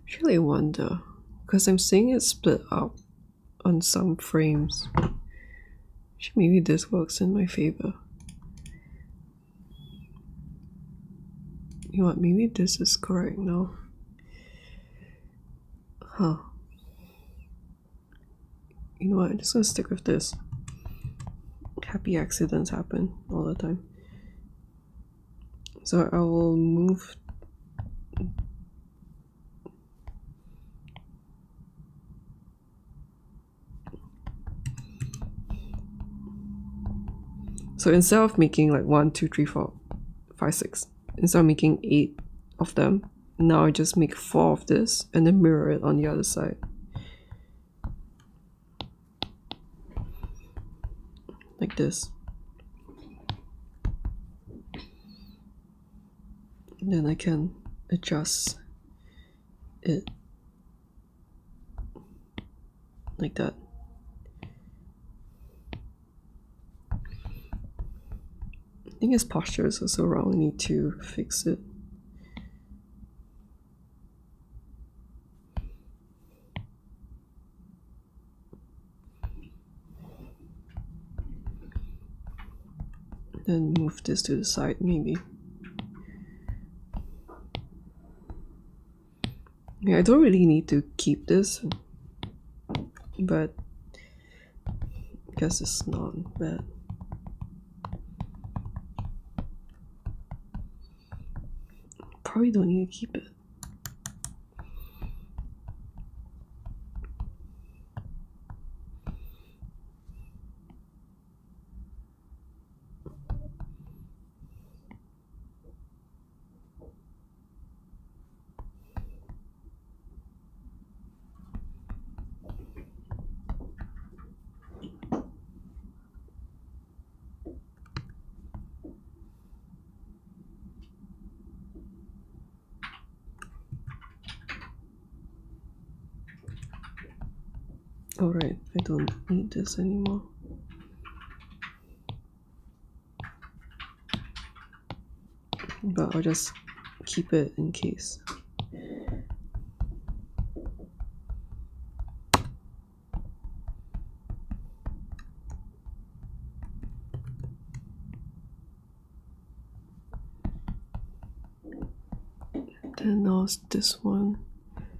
Actually, I wonder, because I'm seeing it split up on some frames. Maybe this works in my favor. You know what, maybe this is correct now. Huh. You know what, I'm just gonna stick with this. Happy accidents happen all the time. So I will move so instead of making like 1, 2, 3, 4, 5, 6, instead of making 8 of them, now I just make 4 of this and then mirror it on the other side. Like this. And then I can adjust it like that. I think his posture is also wrong. I need to fix it. Then move this to the side, maybe. Yeah, I don't really need to keep this, but guess it's not bad. Probably don't need to keep it. Alright, I don't need this anymore. But I'll just keep it in case. Then now this one.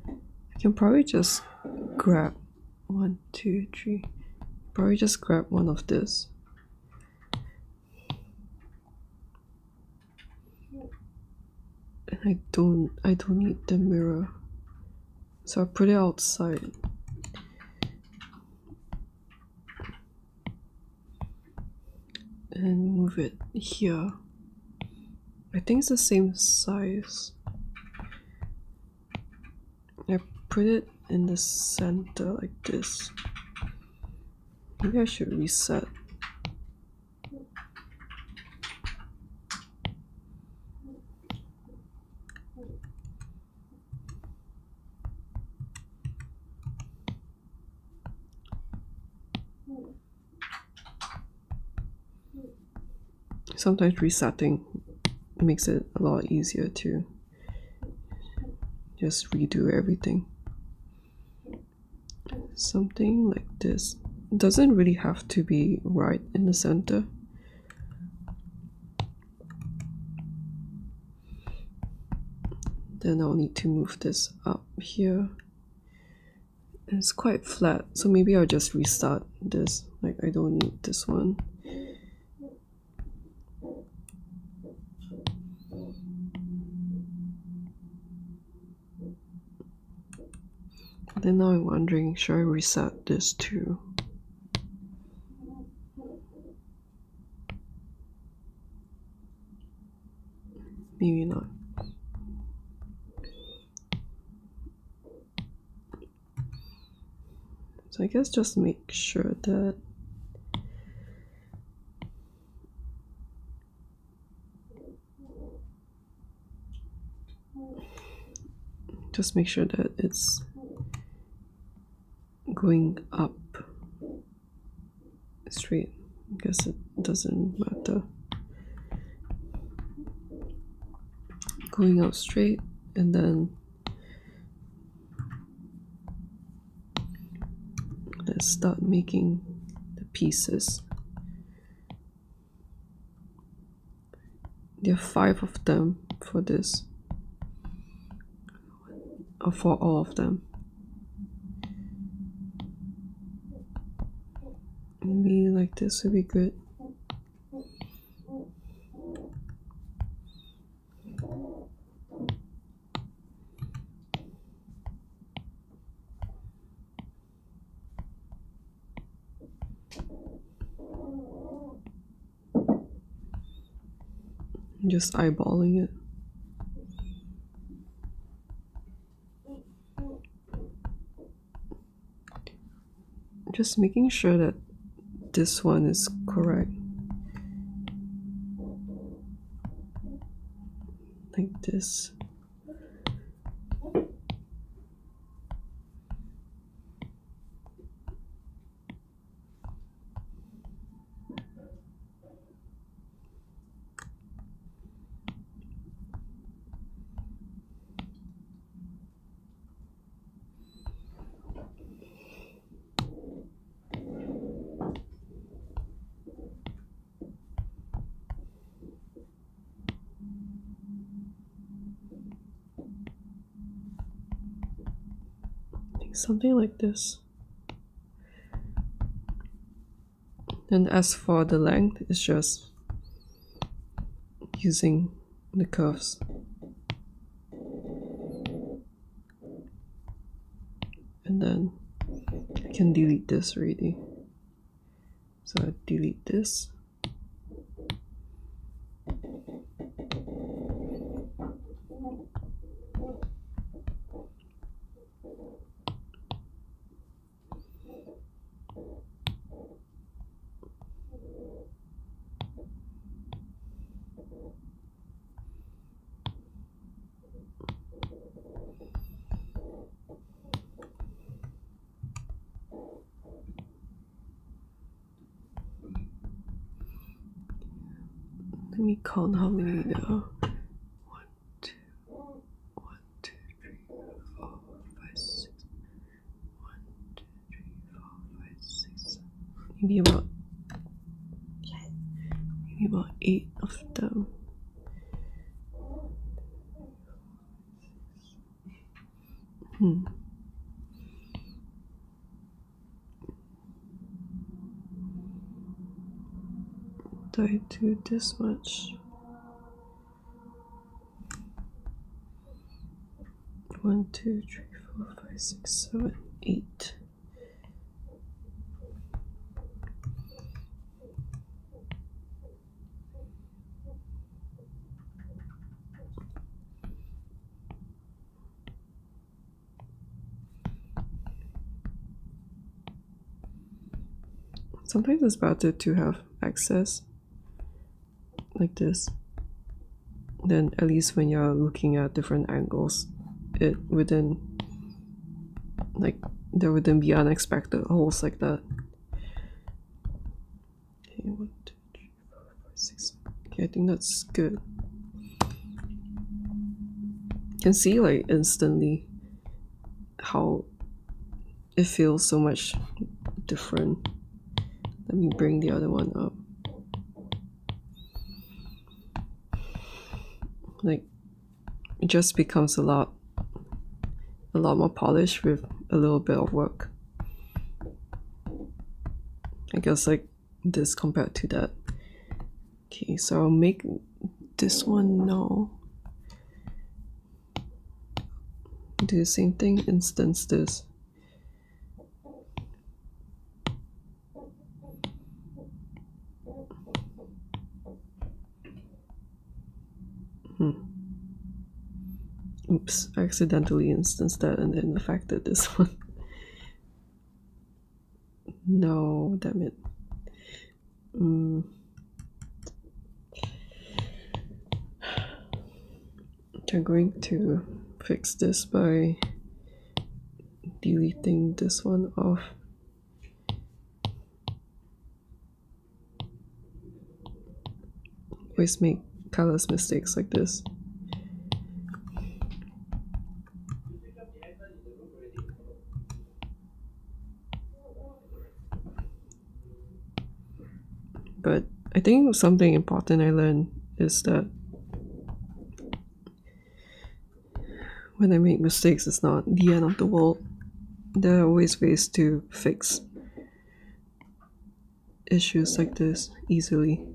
I can probably just grab 1, 2, 3. Probably just grab one of this. And I don't need the mirror. So I'll put it outside. And move it here. I think it's the same size. I put it in the center like this. Maybe I should reset. Sometimes resetting makes it a lot easier to just redo everything. Something like this. It doesn't really have to be right in the center. Then I'll need to move this up here. And it's quite flat, so maybe I'll just restart this. Like, I don't need this one. Then now I'm wondering, should I reset this too? Maybe not. So I guess just make sure that it's going up straight. I guess it doesn't matter. Going up straight, and then let's start making the pieces. There are 5 of them for this, or for all of them. Maybe like this would be good. Just eyeballing it. Just making sure that this one is correct. Like this. Something like this. And as for the length, it's just using the curves. And then I can delete this already. So I delete this. Let me count how many there are. 1, 2, 1, 2, 3, 4, 5, 6. 1, 2, 3, 4, 5, 6. Maybe about 8 of them. Do I do this much? 1, 2, 3, 4, 5, 6, 7, 8. Sometimes it's better to have access like this. Then at least when you're looking at different angles, it wouldn't, like, there wouldn't be unexpected holes like that. Okay, 1, 2, 3, 4, 5, 6. Okay, I think that's good. You can see like instantly how it feels so much different. Let me bring the other one up. Like, it just becomes a lot more polished with a little bit of work. I guess like this compared to that. Okay, so I'll make this one now. Do the same thing, instance this. Oops, I accidentally instanced that and then affected this one. No, damn it. I'm going to fix this by deleting this one off. Always make careless mistakes like this. But I think something important I learned is that when I make mistakes, it's not the end of the world. There are always ways to fix issues like this easily.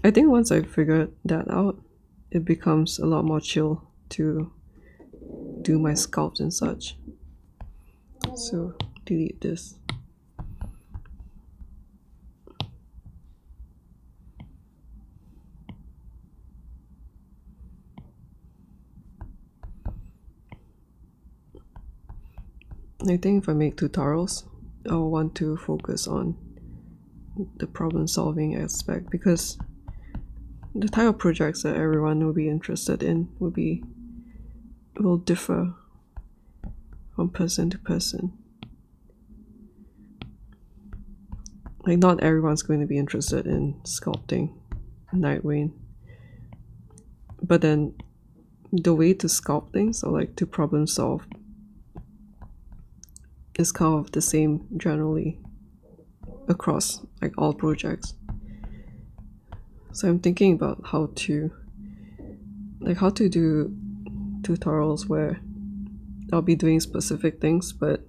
I think once I figured that out, it becomes a lot more chill to do my sculpt and such. So delete this. I think if I make tutorials, I'll want to focus on the problem solving aspect, because the type of projects that everyone will be interested in will differ from person to person. Like, not everyone's going to be interested in sculpting Nightreign, but then the way to sculpt things, or like to problem solve, is kind of the same generally across like all projects. So I'm thinking about how to do tutorials where I'll be doing specific things, but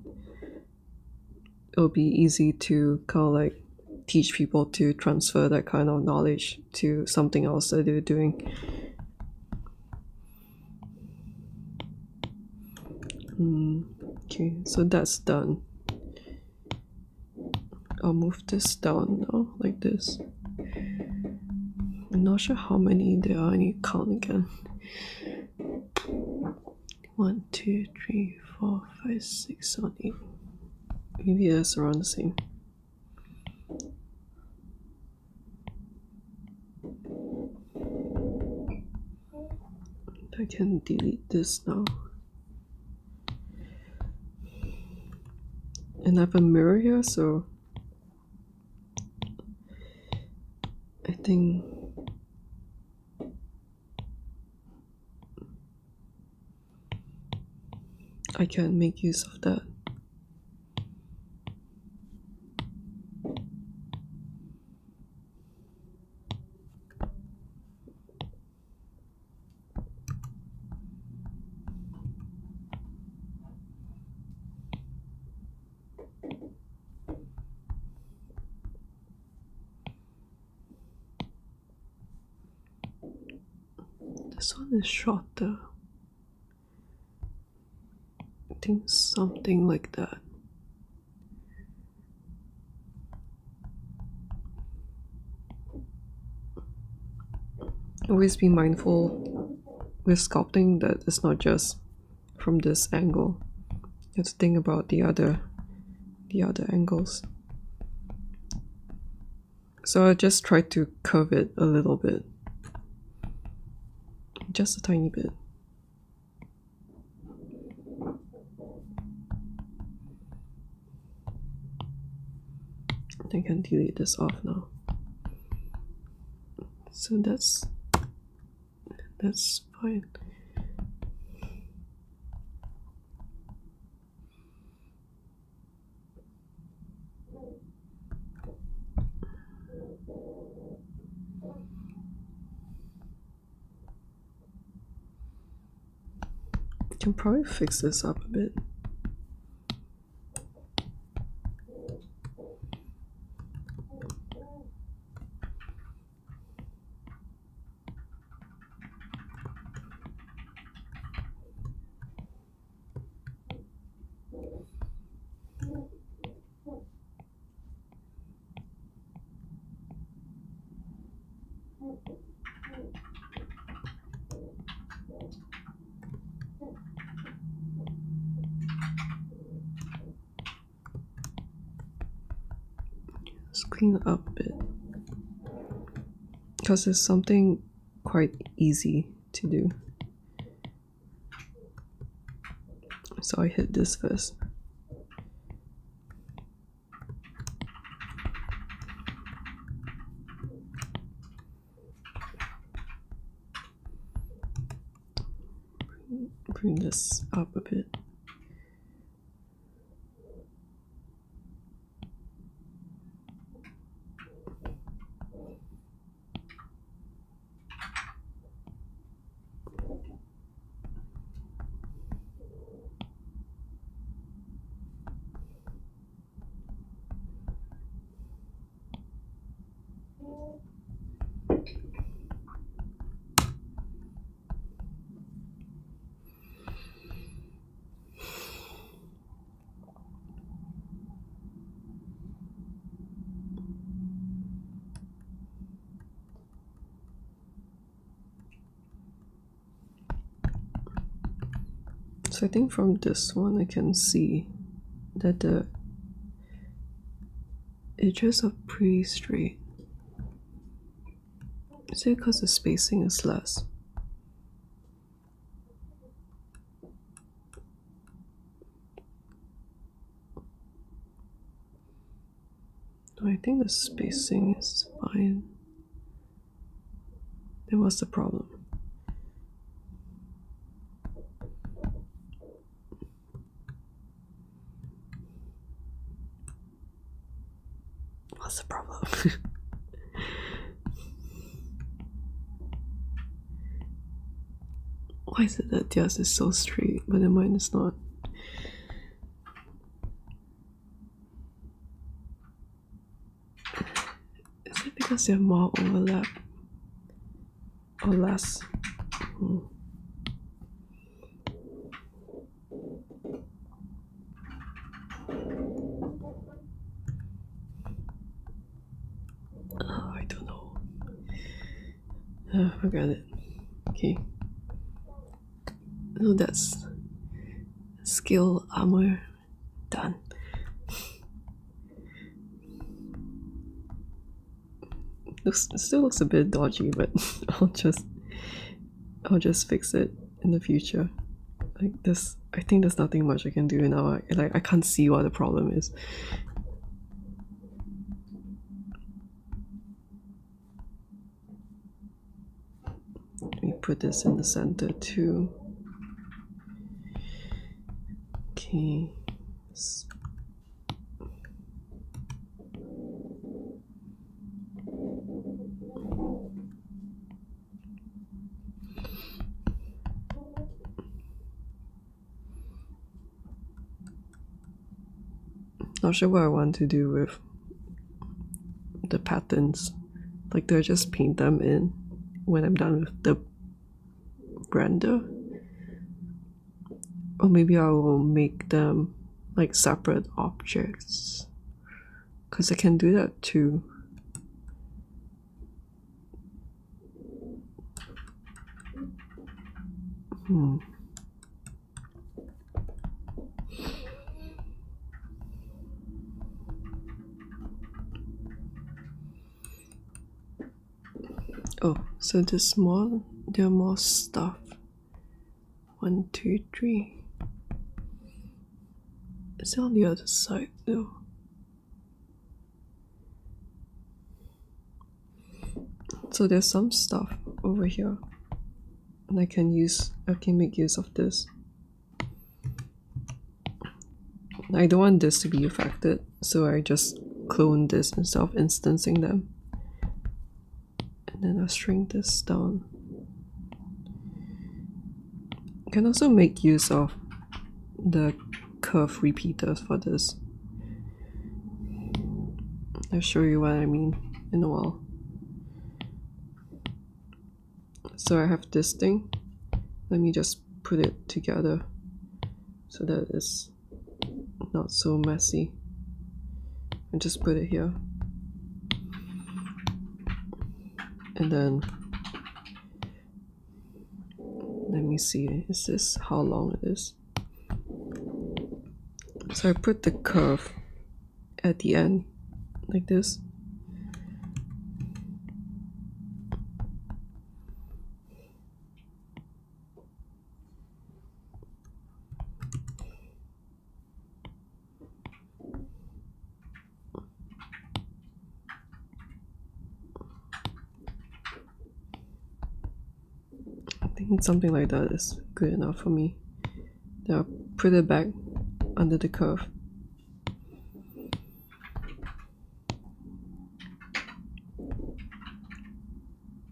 it'll be easy to kind of like teach people to transfer that kind of knowledge to something else that they're doing. Okay, so that's done. I'll move this down now, like this. I'm not sure how many there are. I need to count again. 1, 2, 3, 4, 5, 6, 7, 8. Maybe it's around the same. I can delete this now. And I have a mirror here, so I think I can make use of that. This one is shorter. I think something like that. Always be mindful with sculpting that it's not just from this angle. You have to think about the other angles. So I just try to curve it a little bit. Just a tiny bit. I can delete this off now. So that's fine. Can probably fix this up a bit. Let's clean it up a bit, because it's something quite easy to do. So I hit this first. Bring this up a bit. So I think from this one I can see that the edges are pretty straight. Is it because the spacing is less? No, I think the spacing is fine. Then what's the problem? What's the problem? Why is it that theirs is so straight, but then mine is not? Does there more overlap or less? I don't know. Forget it. Okay. No, that's skill armor done. It still looks a bit dodgy, but I'll just fix it in the future. Like this, I think there's nothing much I can do now. I can't see what the problem is. Let me put this in the center too. Okay. Not sure what I want to do with the patterns. Like, do I just paint them in when I'm done with the render? Or maybe I will make them like separate objects, because I can do that too. Oh, so there are more stuff. 1, 2, 3. Is it on the other side though? So there's some stuff over here, and I can make use of this. I don't want this to be affected, so I just clone this instead of instancing them. And then I'll shrink this down. You can also make use of the curve repeaters for this. I'll show you what I mean in a while. So I have this thing. Let me just put it together so that it's not so messy. And just put it here. And then let me see, is this how long it is? So I put the curve at the end like this. I think something like that is good enough for me. Then I'll put it back under the curve.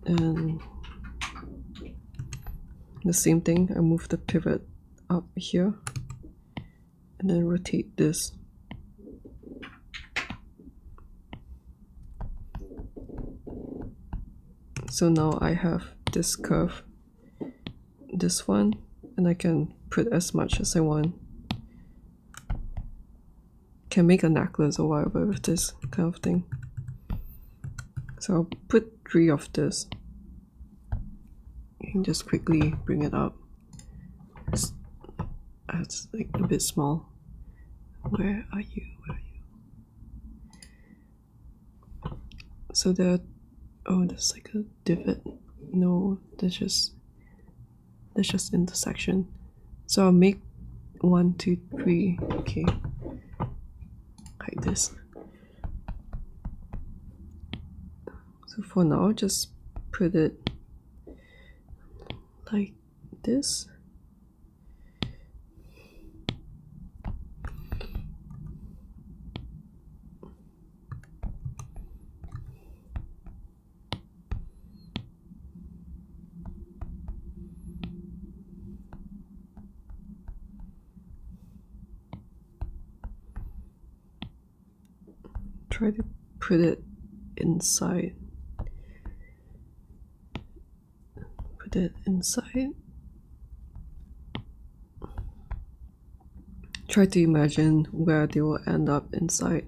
And the same thing, I move the pivot up here and then rotate this. So now I have this curve, this one, and I can put as much as I want. Can make a necklace or whatever with this kind of thing. So I'll put 3 of this. You can just quickly bring it up. It's like a bit small. Where are you? So there's like a divot. No, there's just intersection. So I'll make 1, 2, 3. Okay. Like this. So for now, just put it like this. Try to put it inside put it inside. Try to imagine where they will end up inside.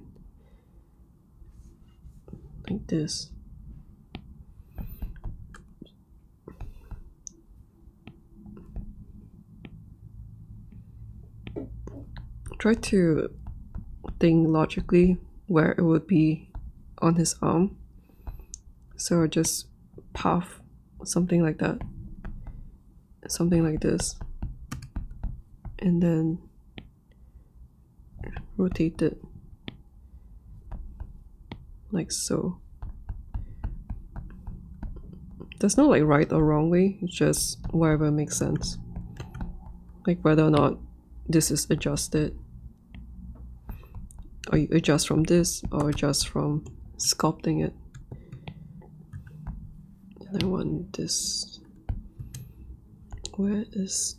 Like this. Try to think logically where it would be on his arm. So just puff something like that. Something like this. And then rotate it like so. There's no like right or wrong way, it's just whatever makes sense. Like whether or not this is adjusted, or you adjust from this or adjust from sculpting it. And I want this. Where is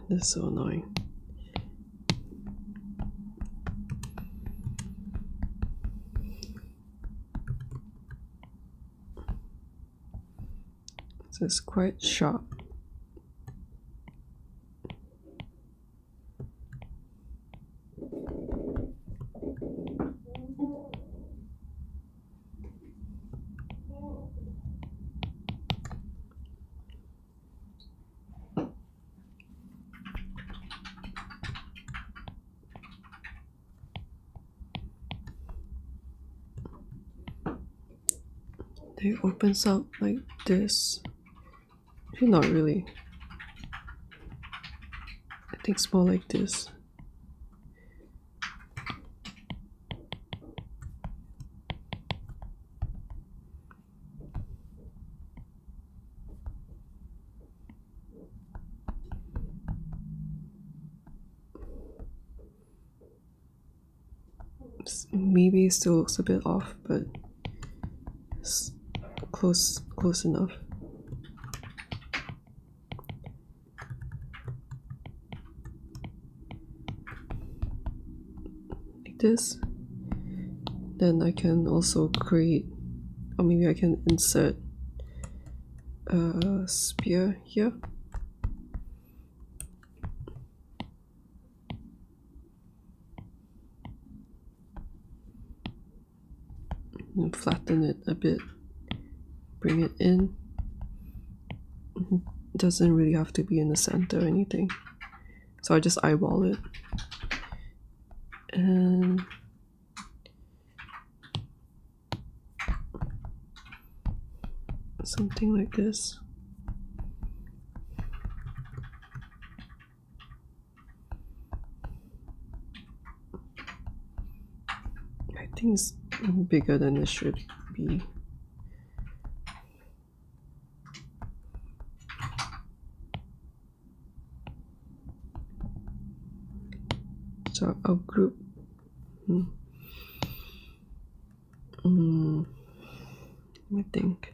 this is so annoying. So it's quite sharp. It opens up like this. Actually, not really. I think it's more like this. Maybe it still looks a bit off, but it's close enough. Like this. Then I can also create, or maybe I can insert a spear here. And flatten it a bit, bring it in. It doesn't really have to be in the center or anything, so I just eyeball it and something like this. I think it's bigger than it should be. So I'll group. Let me think.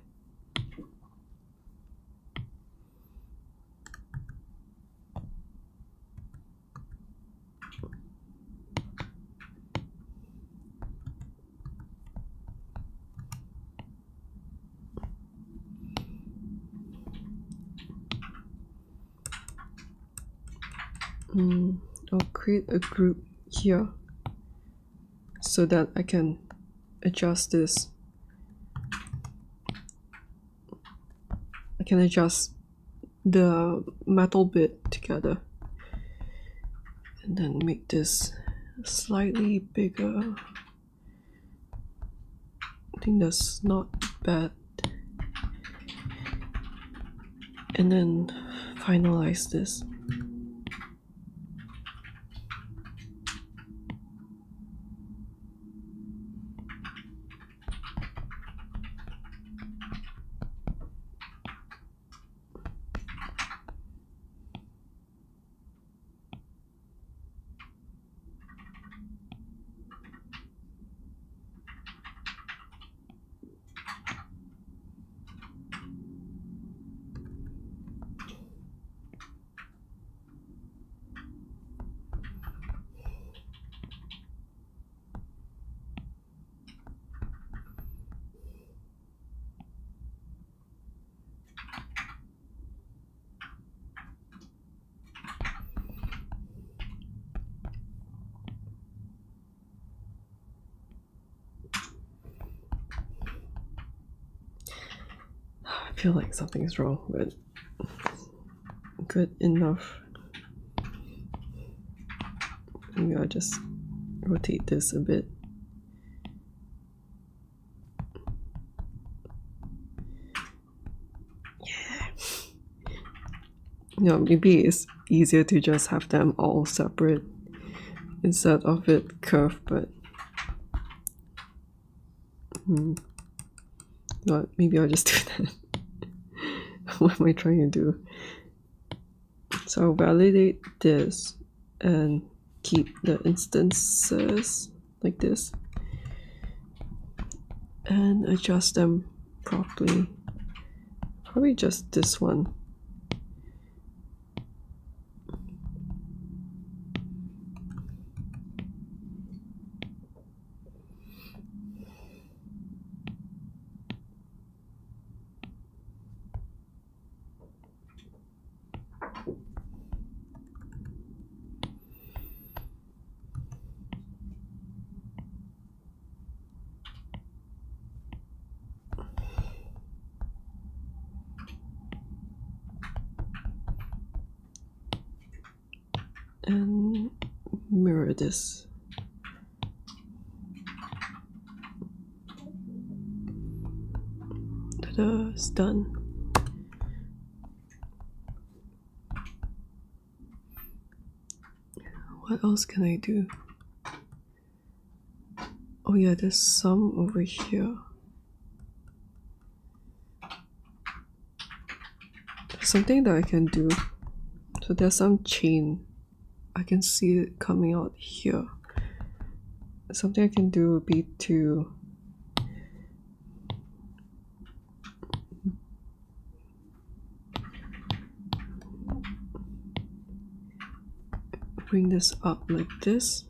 I'll create a group here so that I can adjust this. I can adjust the metal bit together and then make this slightly bigger. I think that's not bad. And then finalize this. feel like something is wrong, but good enough. Maybe I'll just rotate this a bit. Yeah. You know, maybe it's easier to just have them all separate instead of it curved, but no, maybe I'll just do that. What am I trying to do? So I'll validate this and keep the instances like this and adjust them properly. Probably just this one. And mirror this. Ta-da, it's done. What else can I do? Oh yeah, there's some over here. There's something that I can do. So there's some chain. I can see it coming out here. Something I can do would be to bring this up like this.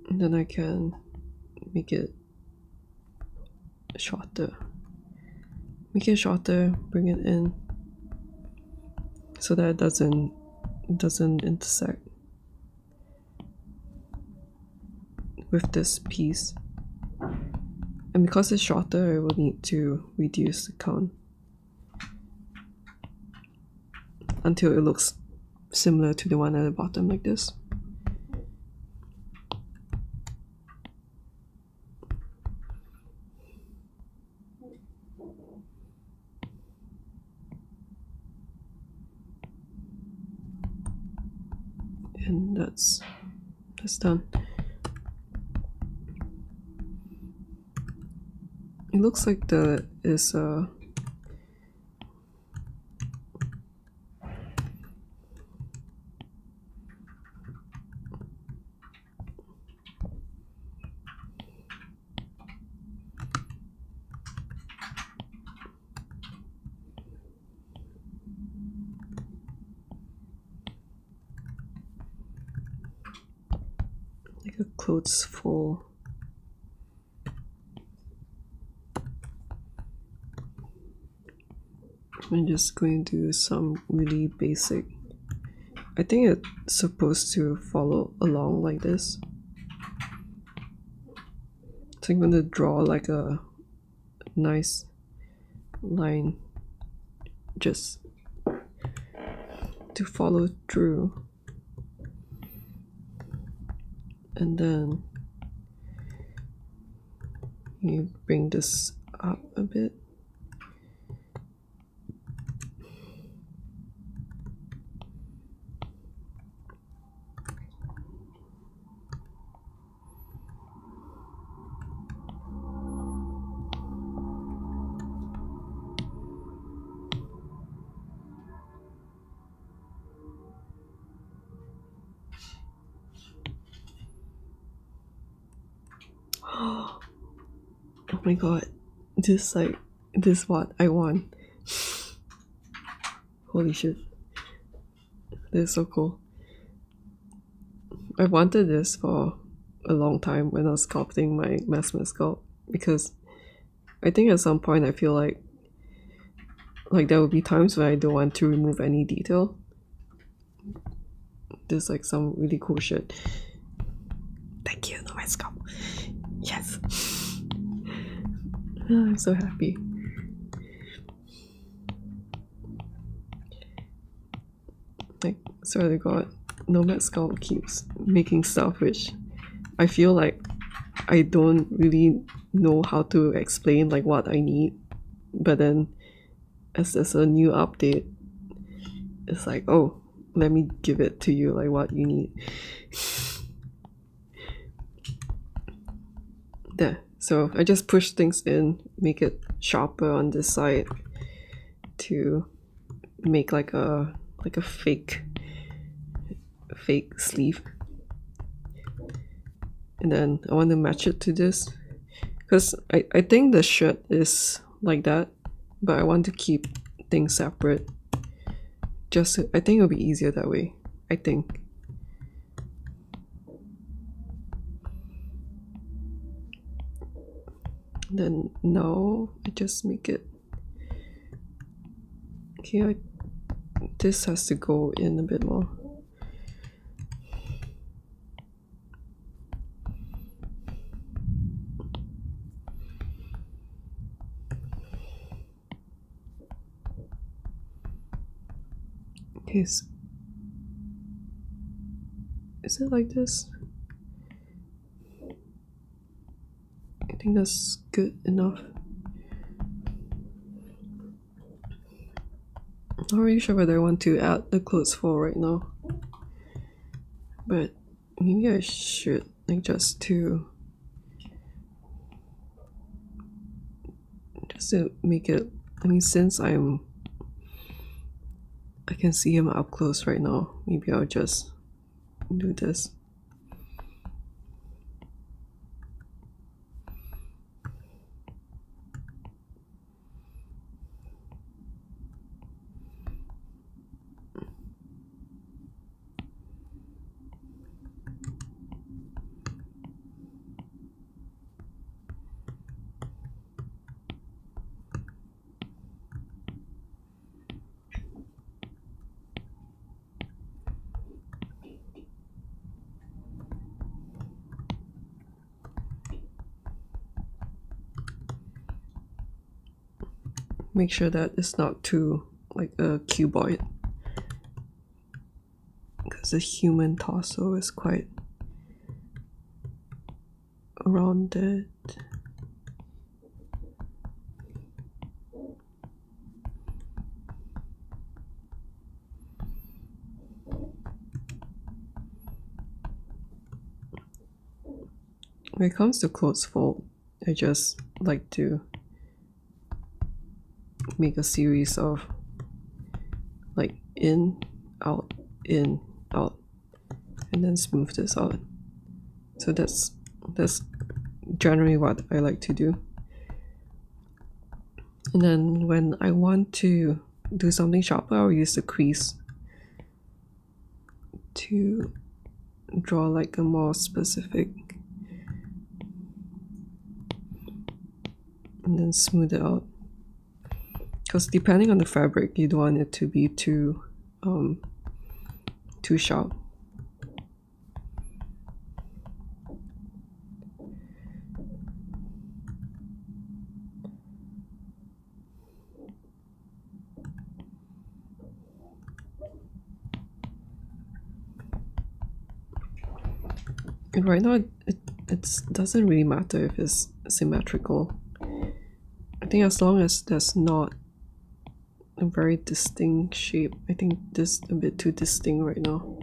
And then I can make it shorter. Make it shorter, bring it in so that it doesn't intersect with this piece. And because it's shorter, I will need to reduce the count until it looks similar to the one at the bottom like this. And that's done. It looks like there is a clothes full. I'm just going to do some really basic. I think it's supposed to follow along like this. So I'm going to draw like a nice line just to follow through. And then you bring this up a bit. Oh my god, this is what I want. Holy shit, this is so cool. I wanted this for a long time when I was sculpting my Nomad Sculpt, because I think at some point I feel like like there will be times when I don't want to remove any detail. There's like some really cool shit. Thank you, Nomad Sculpt. Yes. I'm so happy. Like, swear to God, Nomad Sculpt keeps making stuff which I feel like I don't really know how to explain like what I need, but then as there's a new update, it's like, oh, let me give it to you, like what you need. There. So I just push things in, make it sharper on this side to make like a fake sleeve. And then I want to match it to this because I think the shirt is like that, but I want to keep things separate. Just I think it'll be easier that way. I think. Then now I just make it. Okay, this has to go in a bit more. Okay, so is it like this? I think that's good enough. Not really sure whether I want to add the clothes fold right now, but maybe I should, like just to make it. I mean, since I can see him up close right now, maybe I'll just do this. Make sure that it's not too like a cuboid, because the human torso is quite rounded. When it comes to clothes fold, I just like to make a series of like in, out, and then smooth this out. So that's generally what I like to do. And then when I want to do something sharper, I'll use the crease to draw like a more specific, and then smooth it out. Because depending on the fabric, you don't want it to be too sharp. And right now, it doesn't really matter if it's symmetrical. I think as long as there's not a very distinct shape. I think this is a bit too distinct right now.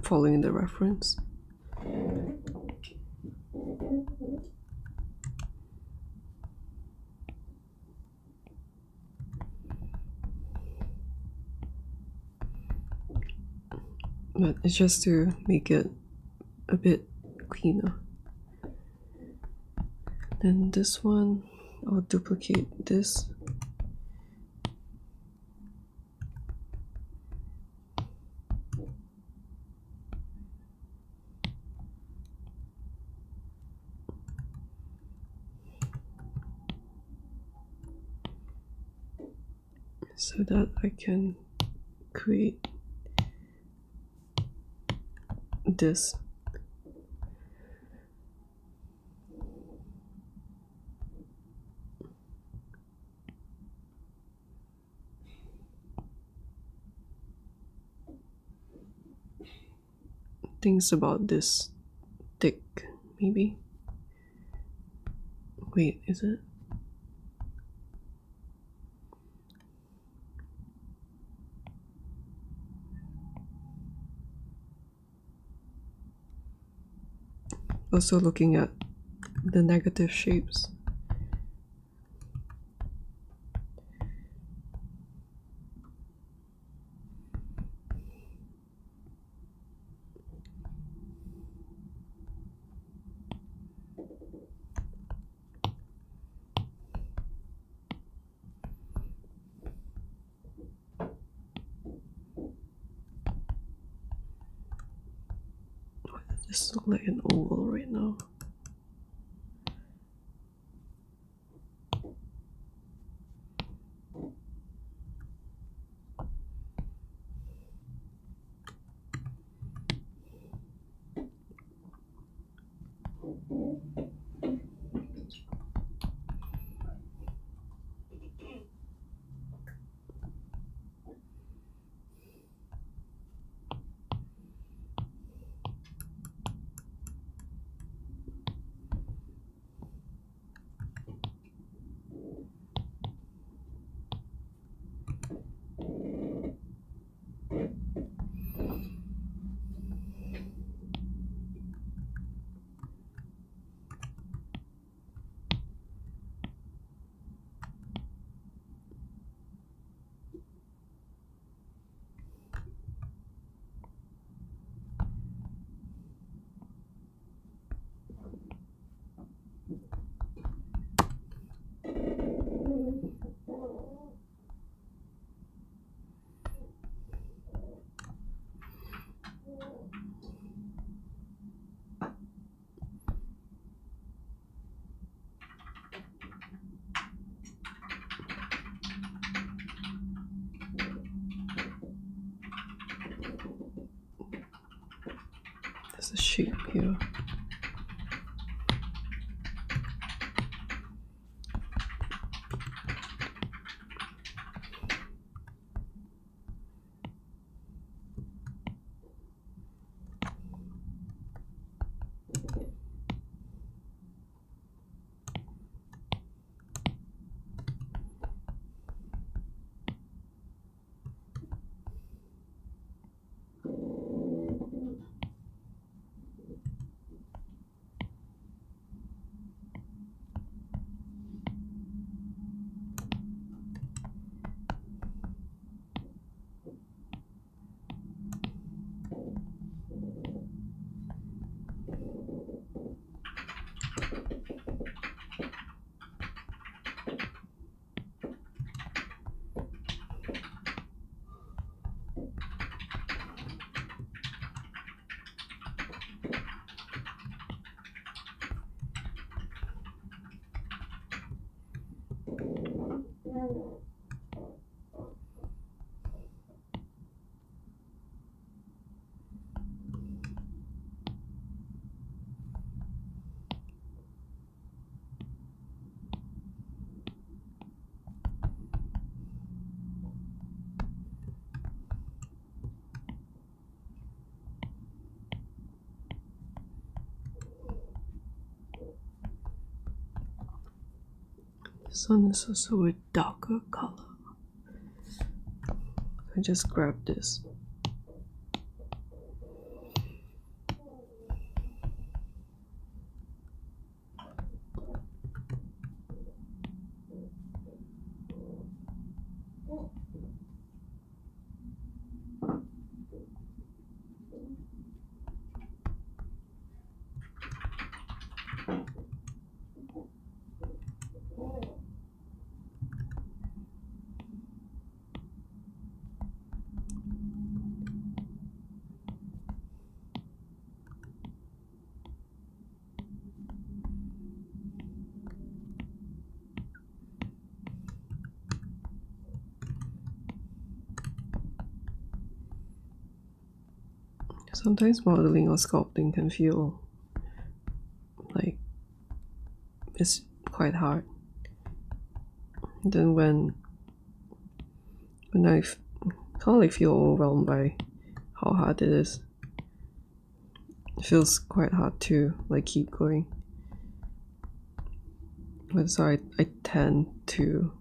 Following the reference. But it's just to make it a bit cleaner. Then this one, I'll duplicate this. So that I can create this. Things about this thick, maybe. Wait, is it? Also looking at the negative shapes. Why does this look like an oval right now? There's a shape here. This one is also a darker color. I just grab this. Sometimes modeling or sculpting can feel like it's quite hard. And then when I kind of like feel overwhelmed by how hard it is, it feels quite hard to like keep going. But so I tend to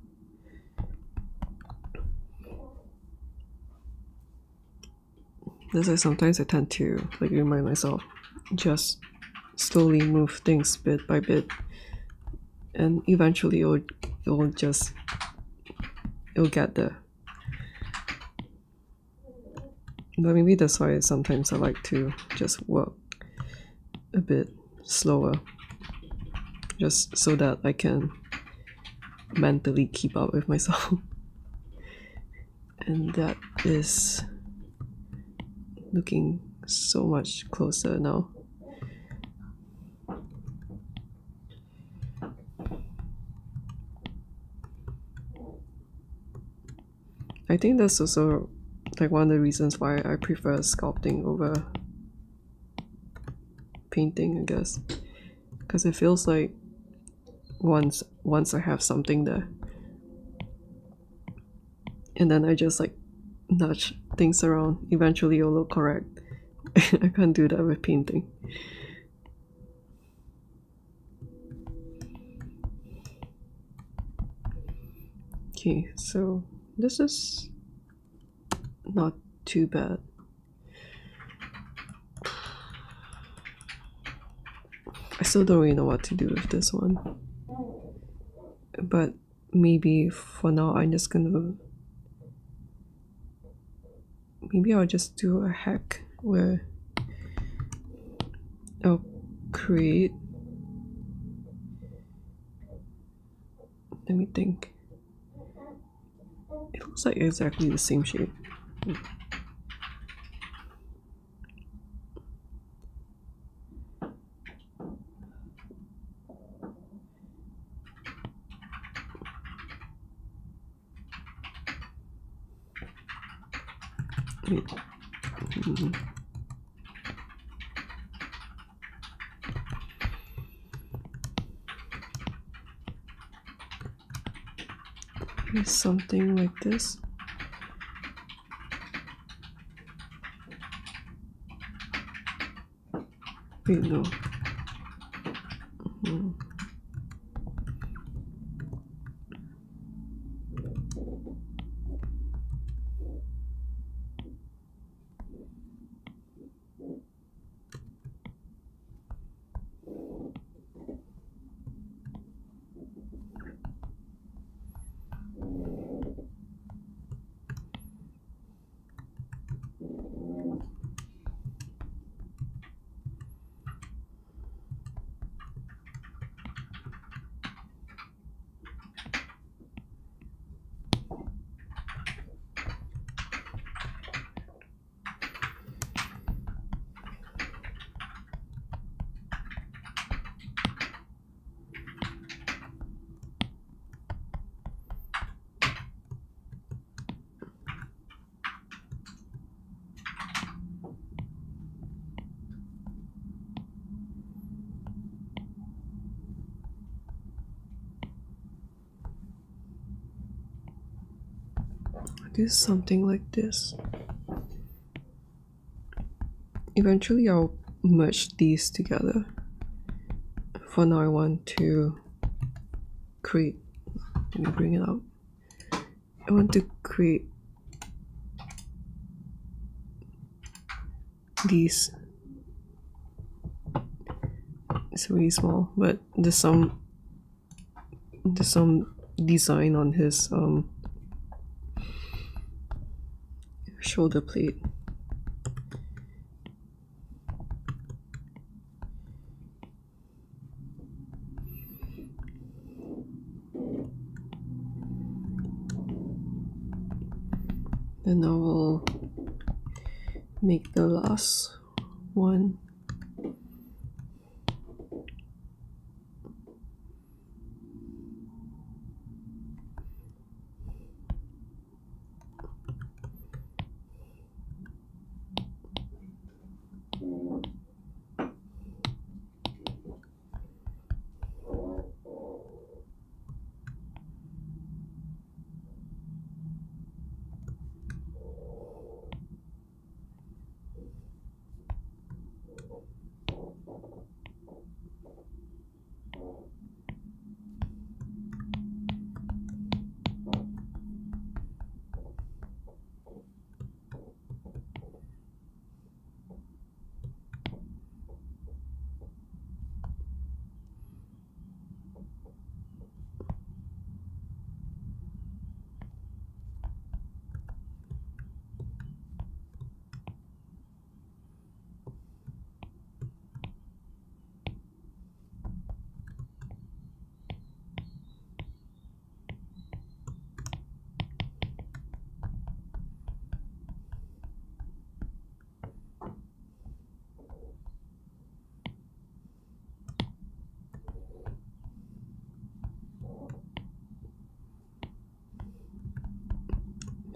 sometimes I tend to like remind myself, just slowly move things bit by bit, and eventually it'll get there. But maybe that's why sometimes I like to just work a bit slower, just so that I can mentally keep up with myself. And that is looking so much closer now. I think that's also like one of the reasons why I prefer sculpting over painting, I guess, because it feels like once I have something there, and then I just like nudge things around, eventually it'll look correct. I can't do that with painting. Okay, so this is not too bad. I still don't really know what to do with this one, but maybe for now I'm just gonna, maybe I'll just do a hack where I'll create, let me think, it looks like exactly the same shape. Something like this. Wait, no. Do something like this. Eventually I'll merge these together. For now I want to create, let me bring it up. I want to create these. It's really small, but there's some design on his shoulder plate. Then I will make the last one.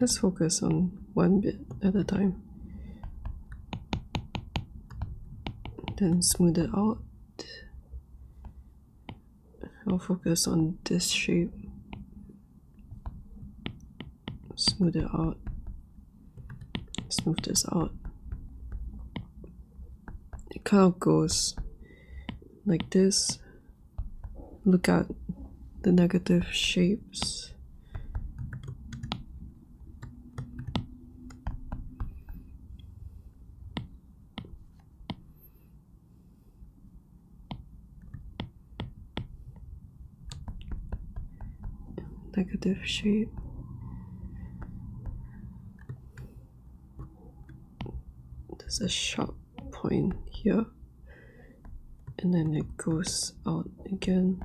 Let's focus on one bit at a time. Then smooth it out. I'll focus on this shape. Smooth it out. Smooth this out. It kind of goes like this. Look at the negative shapes. Negative shape. There's a sharp point here, and then it goes out again.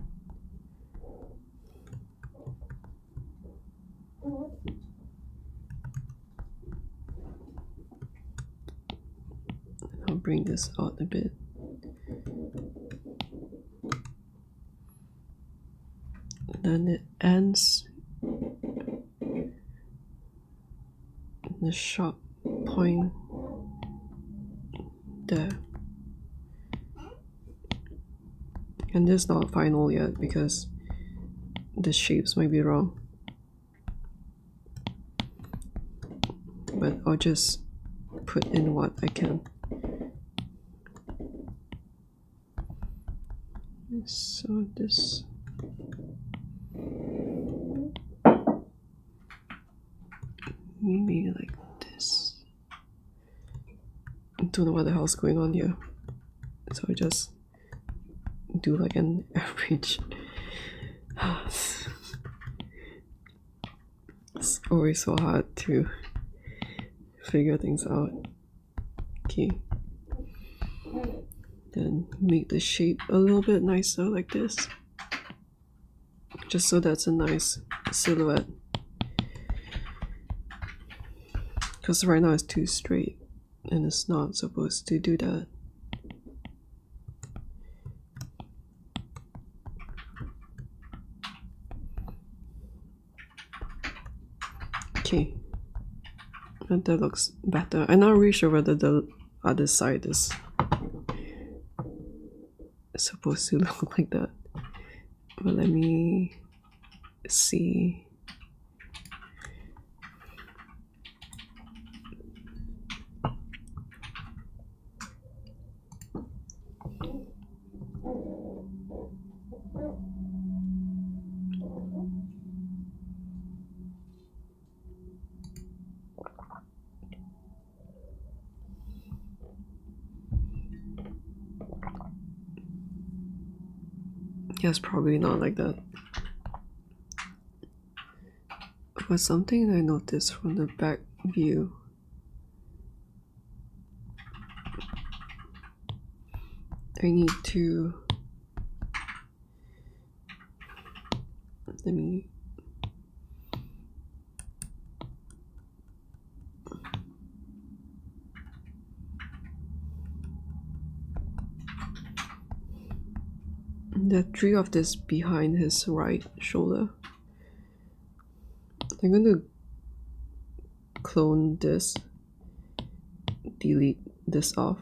I'll bring this out a bit. And then it ends in the sharp point there. And this is not final yet because the shapes might be wrong. But I'll just put in what I can. So this maybe like this. I don't know what the hell's going on here. So I just do like an average. It's always so hard to figure things out. Okay. Then make the shape a little bit nicer like this. Just so that's a nice silhouette. Because right now it's too straight and it's not supposed to do that. Okay, and that looks better. I'm not really sure whether the other side is supposed to look like that, but let me see. Yeah, it's probably not like that. But something I noticed from the back view, I need to, let me, there are three of this behind his right shoulder. I'm going to clone this, delete this off.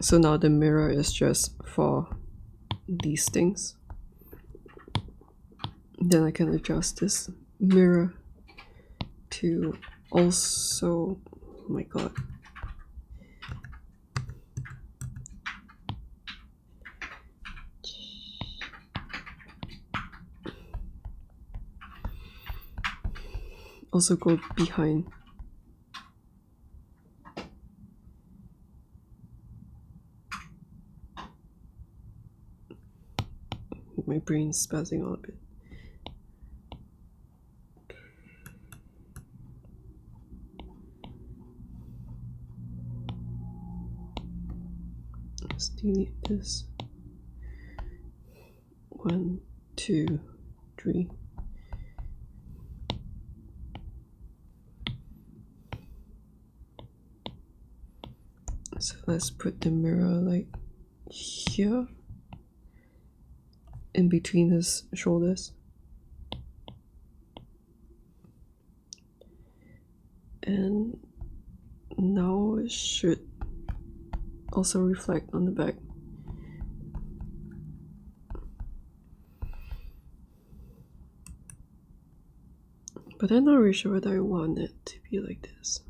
So now the mirror is just for these things. Then I can adjust this mirror to also, oh my god. Also go behind. My brain's spazzing out a bit. Let's delete this. 1, 2, 3. So let's put the mirror like here in between his shoulders. And now it should also reflect on the back. But I'm not really sure whether I want it to be like this.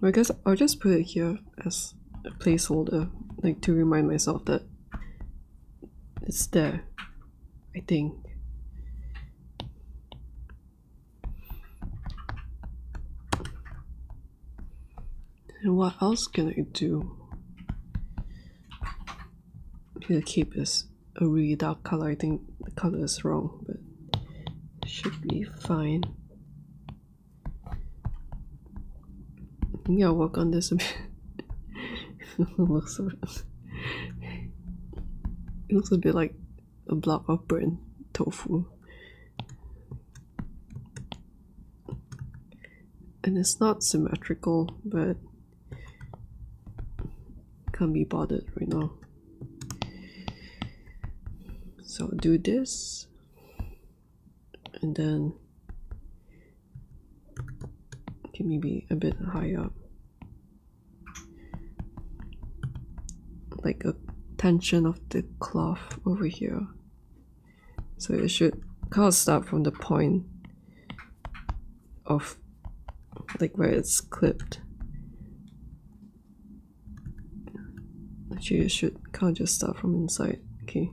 I guess I'll just put it here as a placeholder, like to remind myself that it's there, I think. And what else can I do? The cape is a really dark color. I think the color is wrong, but it should be fine. Maybe I'll work on this a bit. It looks a bit like a block of burnt tofu. And it's not symmetrical, but can't be bothered right now. So I'll do this, and then okay, maybe a bit higher up, like a tension of the cloth over here. So it should kind of start from the point of like where it's clipped. Actually, it should kind of just start from inside. Okay.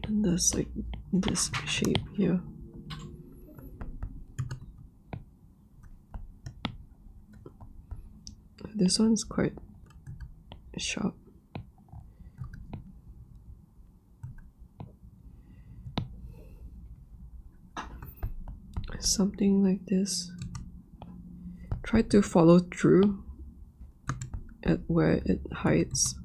And there's like this shape here. This one's quite sharp. Something like this. Try to follow through at where it hides.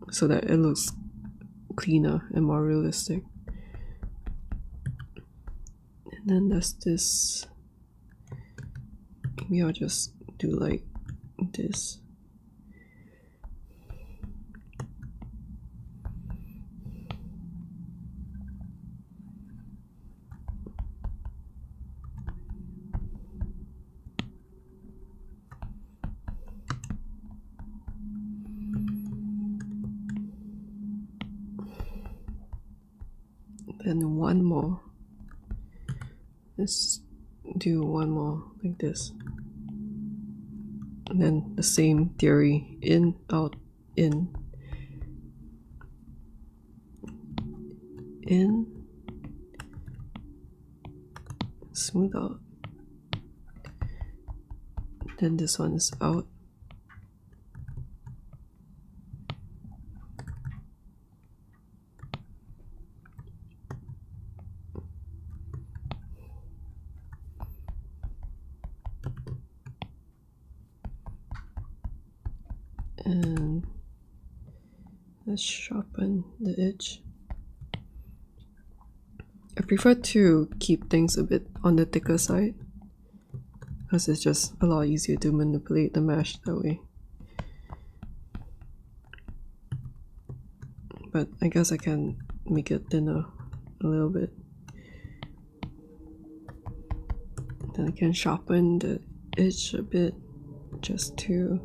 So that it looks cleaner and more realistic. And then there's this. Maybe I'll just do like this. Then one more. Let's do one more like this. And then the same theory, in, out, in, smooth out. Then this one is out. And let's sharpen the edge. I prefer to keep things a bit on the thicker side because it's just a lot easier to manipulate the mesh that way. But I guess I can make it thinner a little bit. Then I can sharpen the edge a bit just to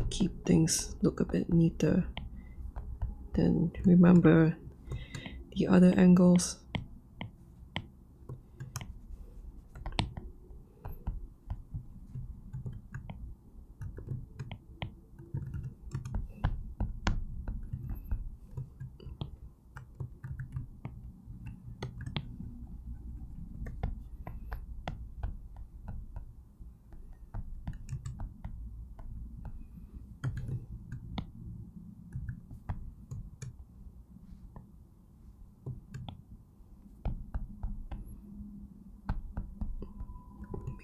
keep things look a bit neater. Then remember the other angles.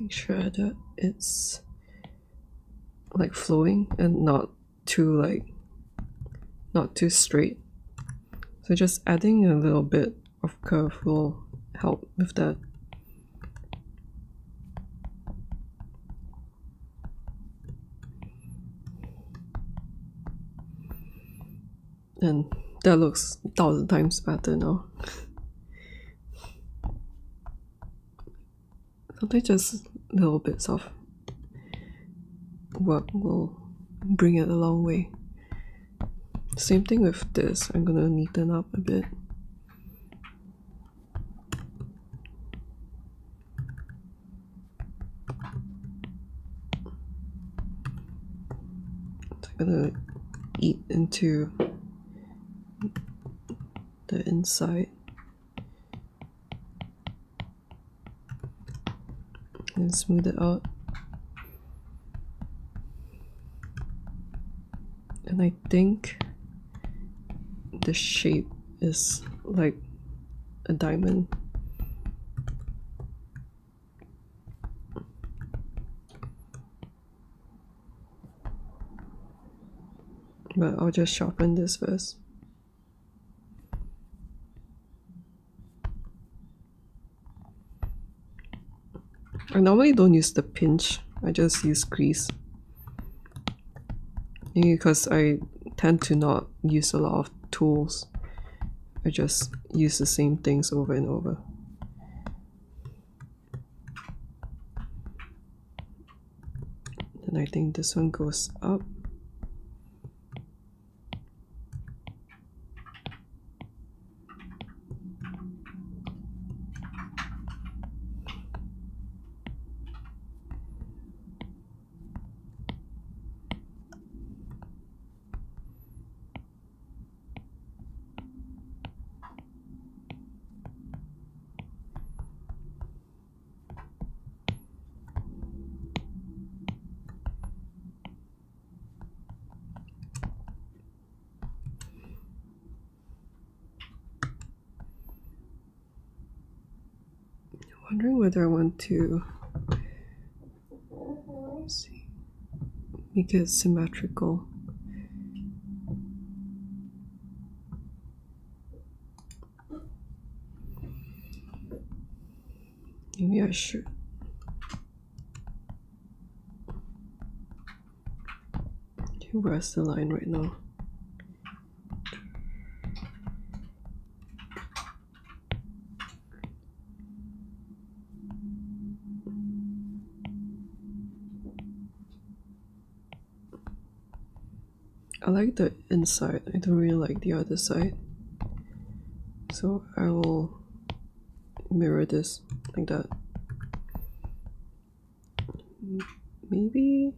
Make sure that it's like flowing and not too straight. So just adding a little bit of curve will help with that. And that looks 1,000 times better now. Sometimes just little bits of work will bring it a long way. Same thing with this. I'm gonna neaten up a bit. So I'm gonna eat into the inside and smooth it out. And I think the shape is like a diamond. But I'll just sharpen this first. I normally don't use the pinch, I just use grease. Maybe because I tend to not use a lot of tools. I just use the same things over and over. And I think this one goes up. Wondering whether I want to make it symmetrical. Maybe I should. Okay, where's the line right now? I like the inside, I don't really like the other side. So I will mirror this like that. Maybe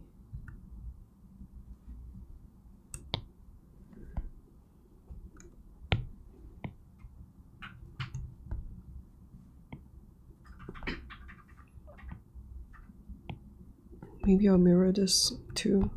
I'll mirror this too.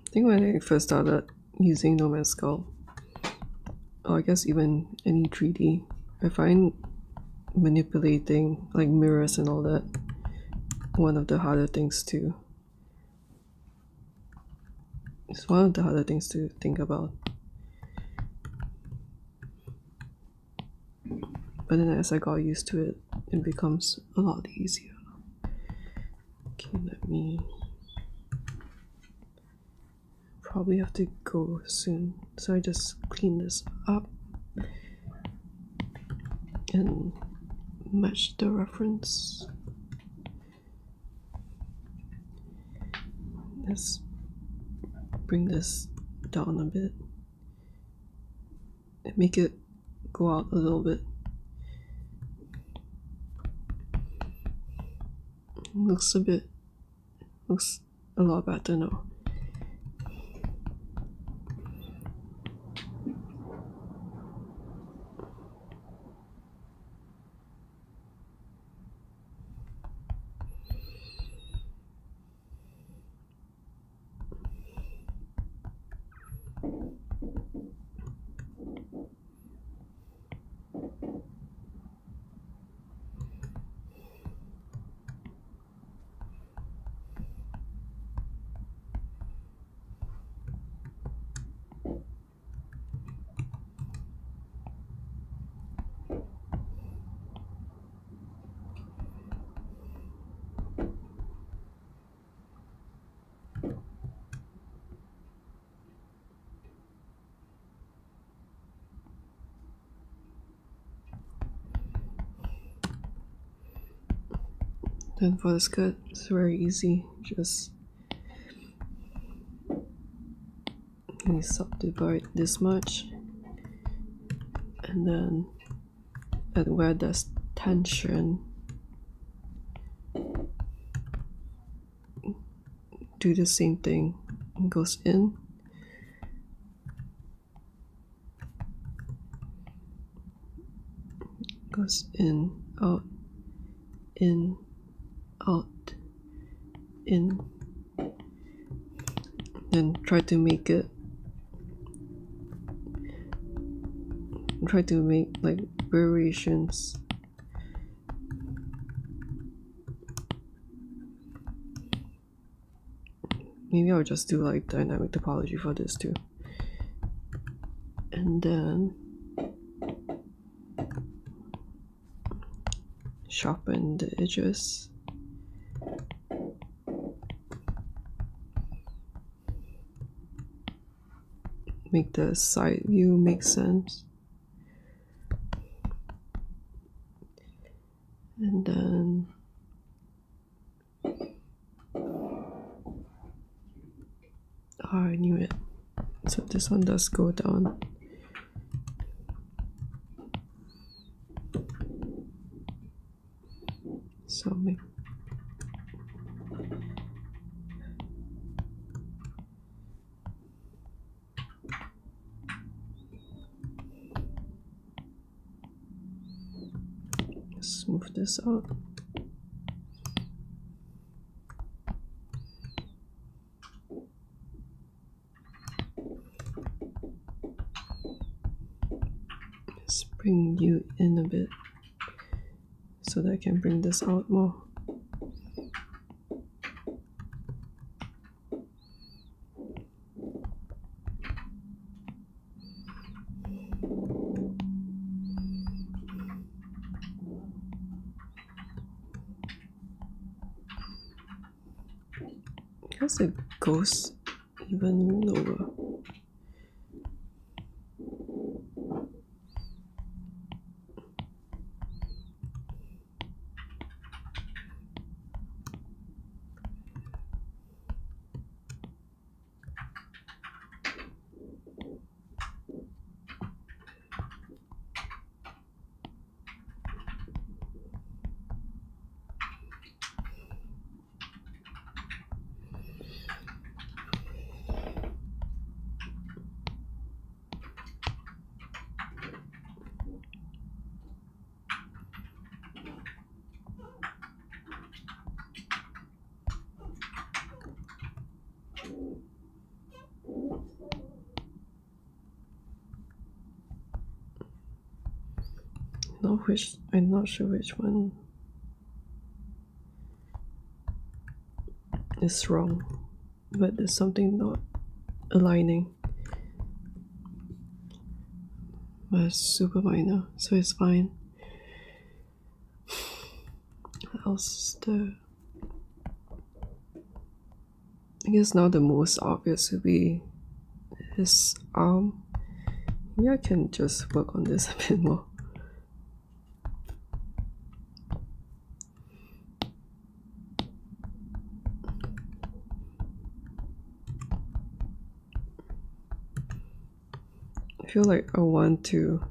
I think when I first started using Nomad Sculpt, or I guess even any 3D, I find manipulating like mirrors and all that one of the harder things to. It's one of the harder things to think about. but then as I got used to it, it becomes a lot easier. Okay, let me probably have to go soon, so I just clean this up and match the reference. Let's bring this down a bit and make it go out a little bit. Looks a lot better now. Then for the skirt, it's very easy. Just we subdivide this much, and then at where there's tension, do the same thing. It goes in, goes in, out, in, out, in. Then try to make like variations. Maybe I'll just do like dynamic topology for this too. And then sharpen the edges. Make the side view make sense. And then I knew it. So this one does go down. So maybe smooth this out. Just bring you in a bit so that I can bring this out more. I guess it goes even lower. I'm not sure which one is wrong, but there's something not aligning. But it's super minor, so it's fine. What else is there? I guess now the most obvious would be his arm. Maybe I can just work on this a bit more. I feel like I want to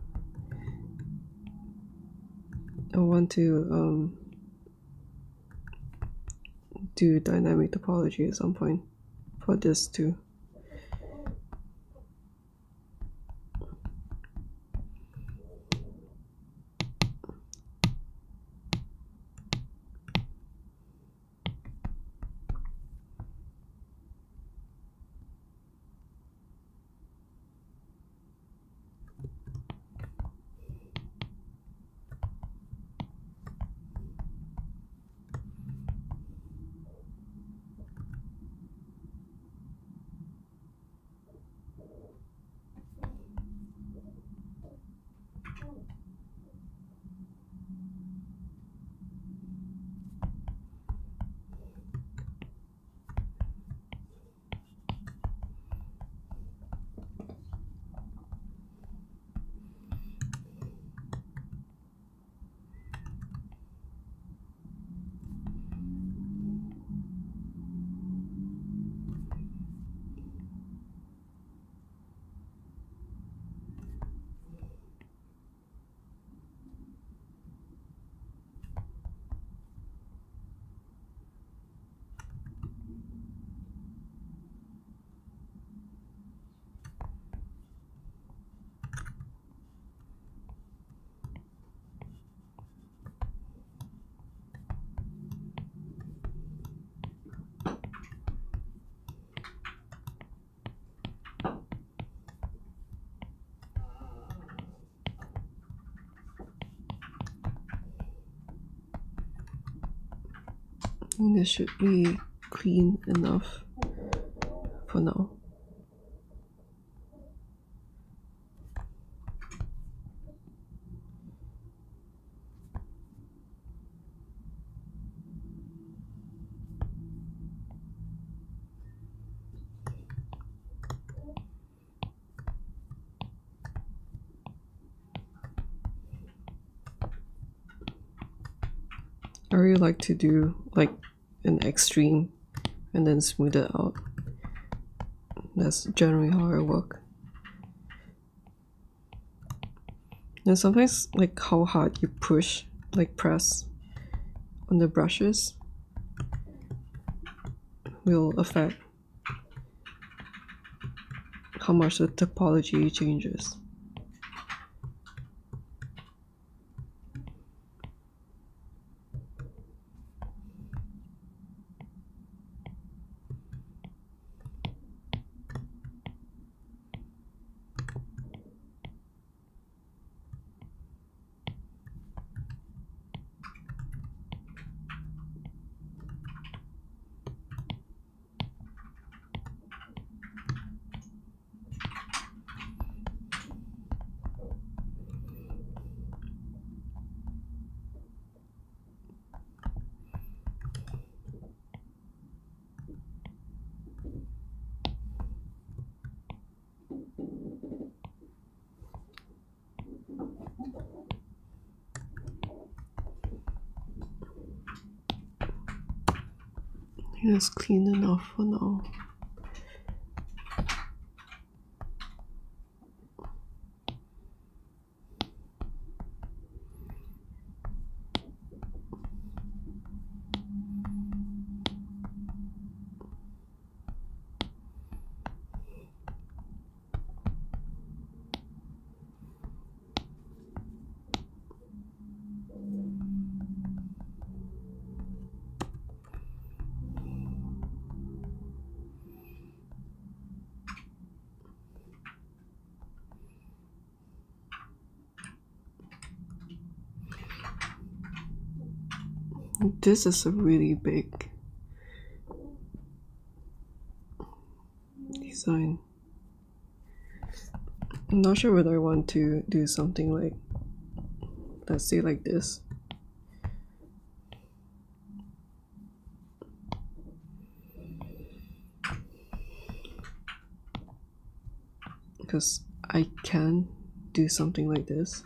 do dynamic topology at some point for this too. And this should be clean enough for now. I really like to do like an extreme and then smooth it out. That's generally how I work. And sometimes like how hard you push, like press on the brushes will affect how much the topology changes. I think it's clean enough for now. This is a really big design. I'm not sure whether I want to do something like, let's say like this. because I can do something like this.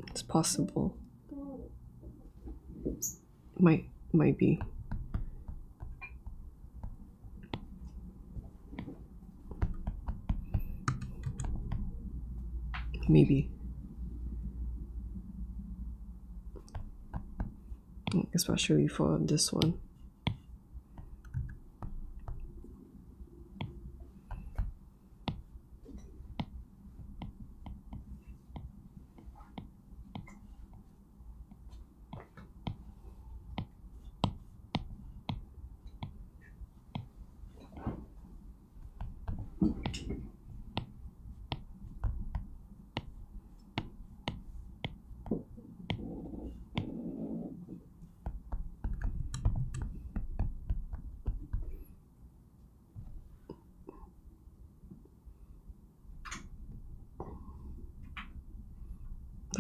It's possible. Might be. Maybe. Especially for this one.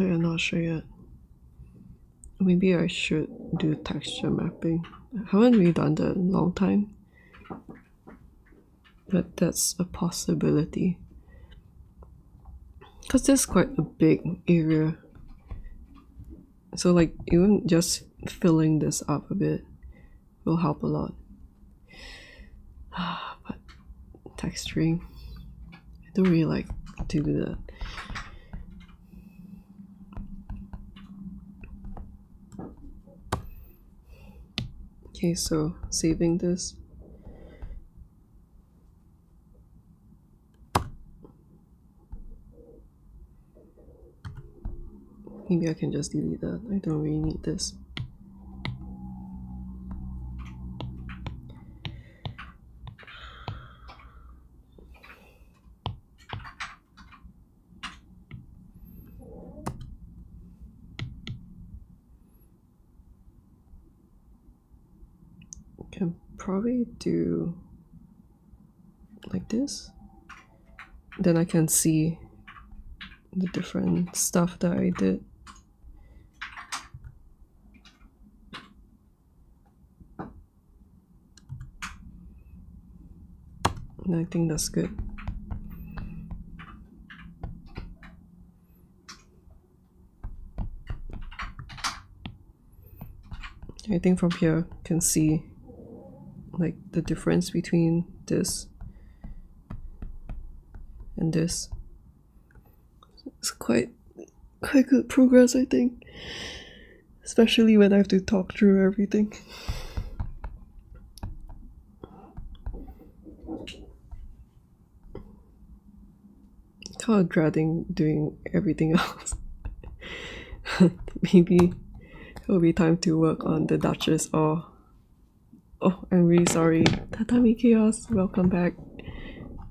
I'm not sure yet. Maybe I should do texture mapping. I haven't really done that in a long time, but that's a possibility. Because there's quite a big area. So like even just filling this up a bit will help a lot. But texturing, I don't really like to do that. Okay, so saving this. Maybe I can just delete that. I don't really need this. Can probably do like this. Then I can see the different stuff that I did. And I think that's good. I think from here you can see like the difference between this and this. It's quite good progress, I think, especially when I have to talk through everything. Kind of dreading doing everything else. Maybe it'll be time to work on the Duchess or... Oh, I'm really sorry. Tatami Chaos, welcome back.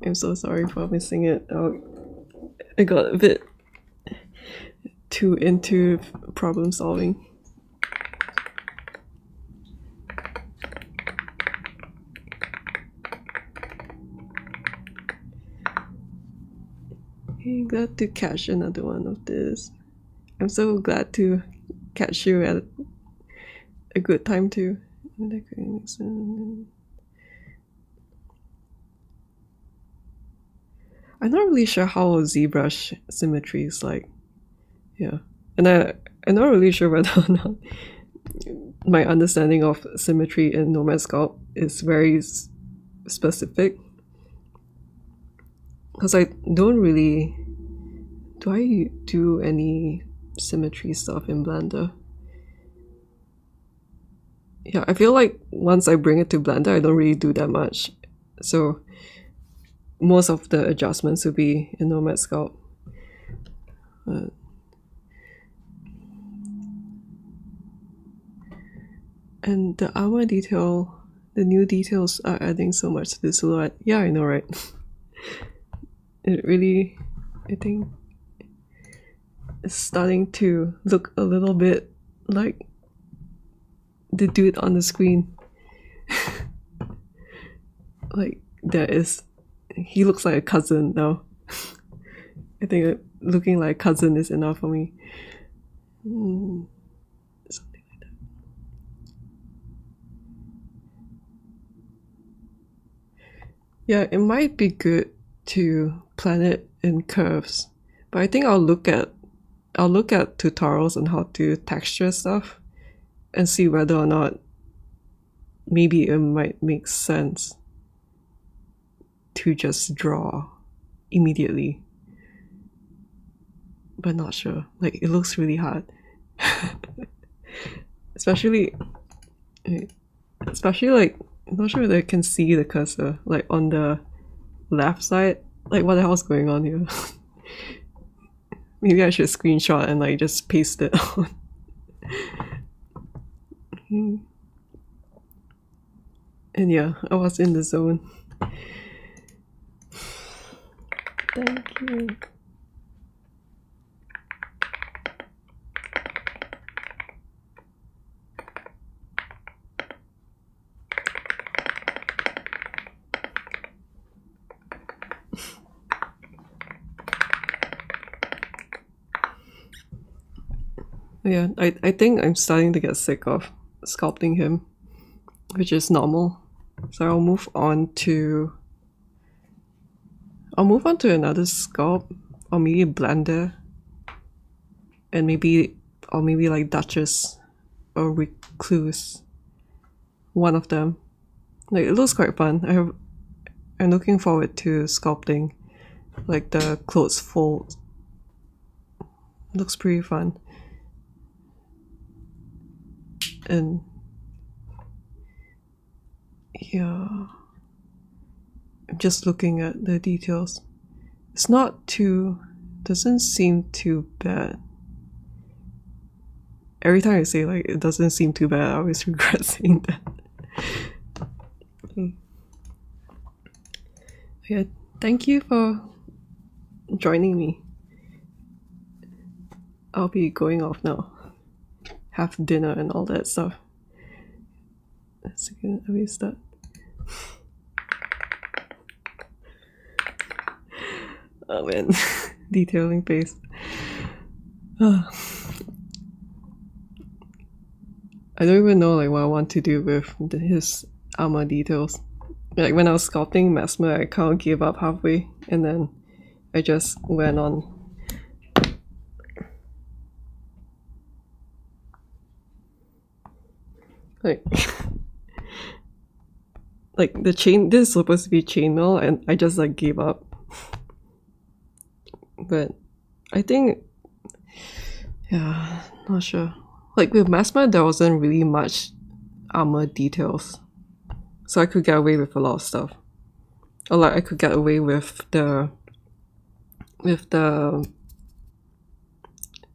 I'm so sorry for missing it. I got a bit too into problem solving. I'm glad to catch another one of this. I'm so glad to catch you at a good time too. I'm not really sure how ZBrush symmetry is like. Yeah, and I'm not really sure whether or not my understanding of symmetry in Nomad Sculpt is very specific. Because I don't really... Do I do any symmetry stuff in Blender? Yeah, I feel like once I bring it to Blender, I don't really do that much. So most of the adjustments will be in Nomad Sculpt. And the armor detail, the new details are adding so much to the silhouette. Yeah, I know, right? It really, I think, it's starting to look a little bit like the dude on the screen. Like, he looks like a cousin now. I think looking like a cousin is enough for me. Yeah, it might be good to plan it in curves, but I think I'll look at tutorials on how to texture stuff and see whether or not maybe it might make sense to just draw immediately. But not sure. Like, it looks really hard. especially like, I'm not sure whether I can see the cursor, like on the left side. Like, what the hell's going on here? Maybe I should screenshot and like just paste it on. And yeah, I was in the zone. Thank you. Yeah, I think I'm starting to get sick of sculpting him, which is normal. So I'll move on to another sculpt, or maybe Blender, and maybe like Duchess or Recluse. One of them. Like, it looks quite fun. I'm looking forward to sculpting like the clothes fold. Looks pretty fun. And yeah, I'm just looking at the details. It's not too, doesn't seem too bad. Every time I say like it doesn't seem too bad, I always regret saying that. Yeah, thank you for joining me. I'll be going off now. Have dinner and all that stuff. That's good. I will start. Oh man, detailing face. I don't even know like what I want to do with his armor details. Like, when I was sculpting Mesmer, I kind of gave up halfway, and then I just went on. Like, like the chain. This is supposed to be chainmail, and I just like gave up. But I think, yeah, not sure. Like, with Mesmer, there wasn't really much armor details, so I could get away with a lot of stuff. Or like, I could get away with the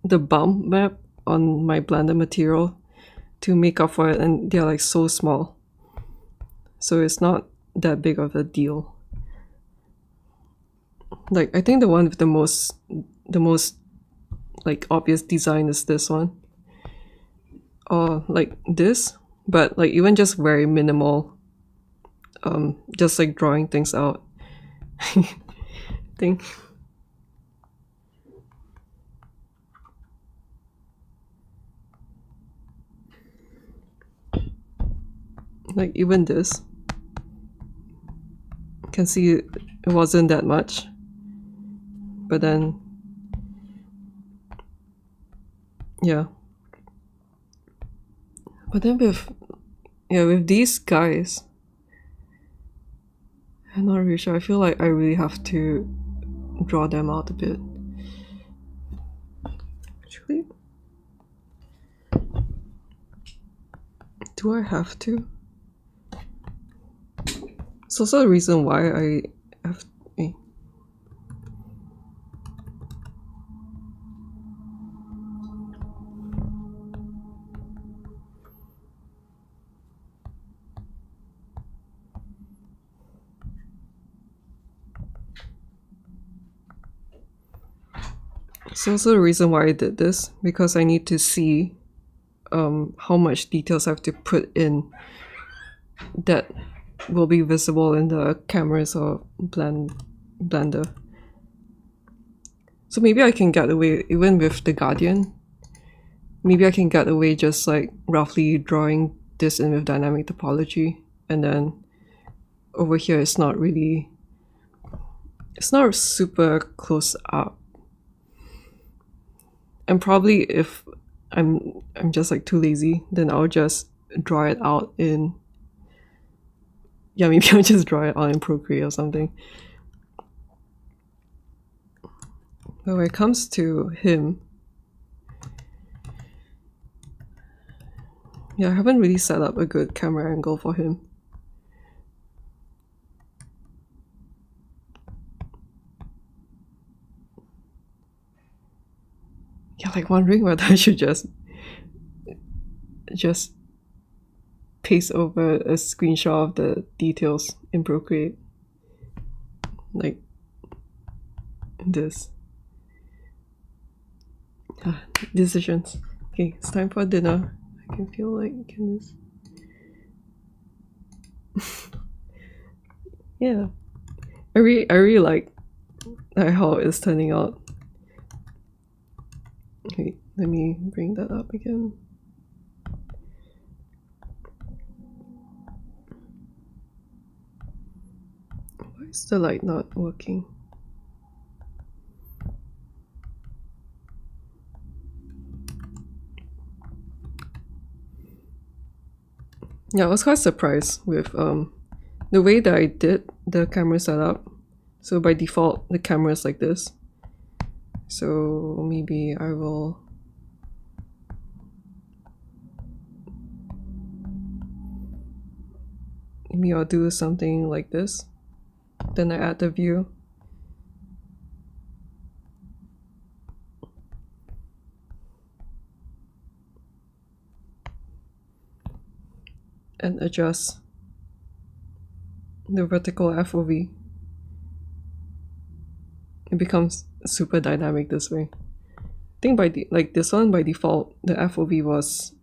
bump map on my Blender material to make up for it, and they're like so small, so it's not that big of a deal. Like, I think the one with the most like obvious design is this one, or like this, but like even just very minimal, just like drawing things out. I think. Like, even this, you can see it wasn't that much, but then yeah. But then with these guys, I'm not really sure. I feel like I really have to draw them out a bit. Actually, do I have to? It's also the reason why I have. It's also the reason why I did this, because I need to see how much details I have to put in that will be visible in the cameras or Blender. So maybe I can get away, even with the Guardian, maybe I can get away just like roughly drawing this in with dynamic topology, and then over here it's not really, it's not super close up. And probably if I'm just like too lazy, then I'll just draw it out in, yeah, maybe I'll just draw it out in Procreate or something. But when it comes to him, yeah, I haven't really set up a good camera angle for him. Yeah, like wondering whether I should just paste over a screenshot of the details in Procreate. Like this. Decisions. Okay, it's time for dinner. I can feel like goodness. Yeah. I really like how it's turning out. Wait, let me bring that up again. Why is the light not working? Yeah, I was quite surprised with the way that I did the camera setup. So by default, the camera is like this. So maybe I will I'll do something like this. Then I add the view. And adjust the vertical FOV. It becomes super dynamic this way. I think by like this one by default the FOV was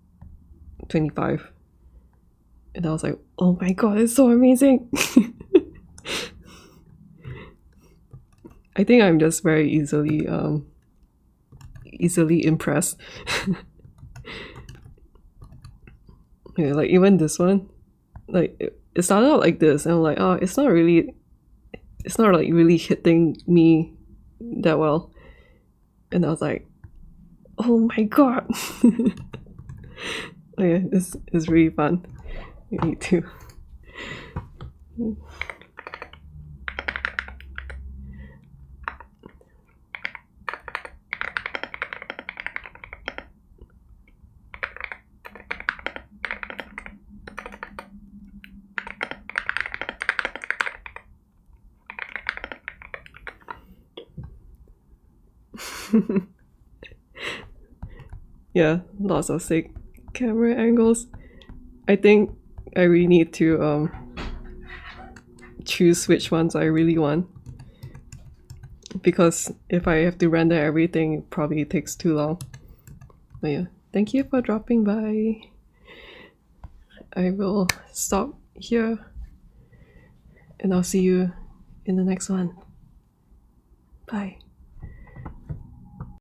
25. And I was like, oh my god, it's so amazing. I think I'm just very easily impressed. Yeah, like even this one, like it started out like this, and I'm like, oh, it's not like really hitting me that well. And I was like, oh my god. Oh yeah, it's really fun. You need to. Yeah, lots of sick camera angles. I think I really need to choose which ones I really want, because if I have to render everything, it probably takes too long. But yeah, thank you for dropping by. I will stop here and I'll see you in the next one. Bye.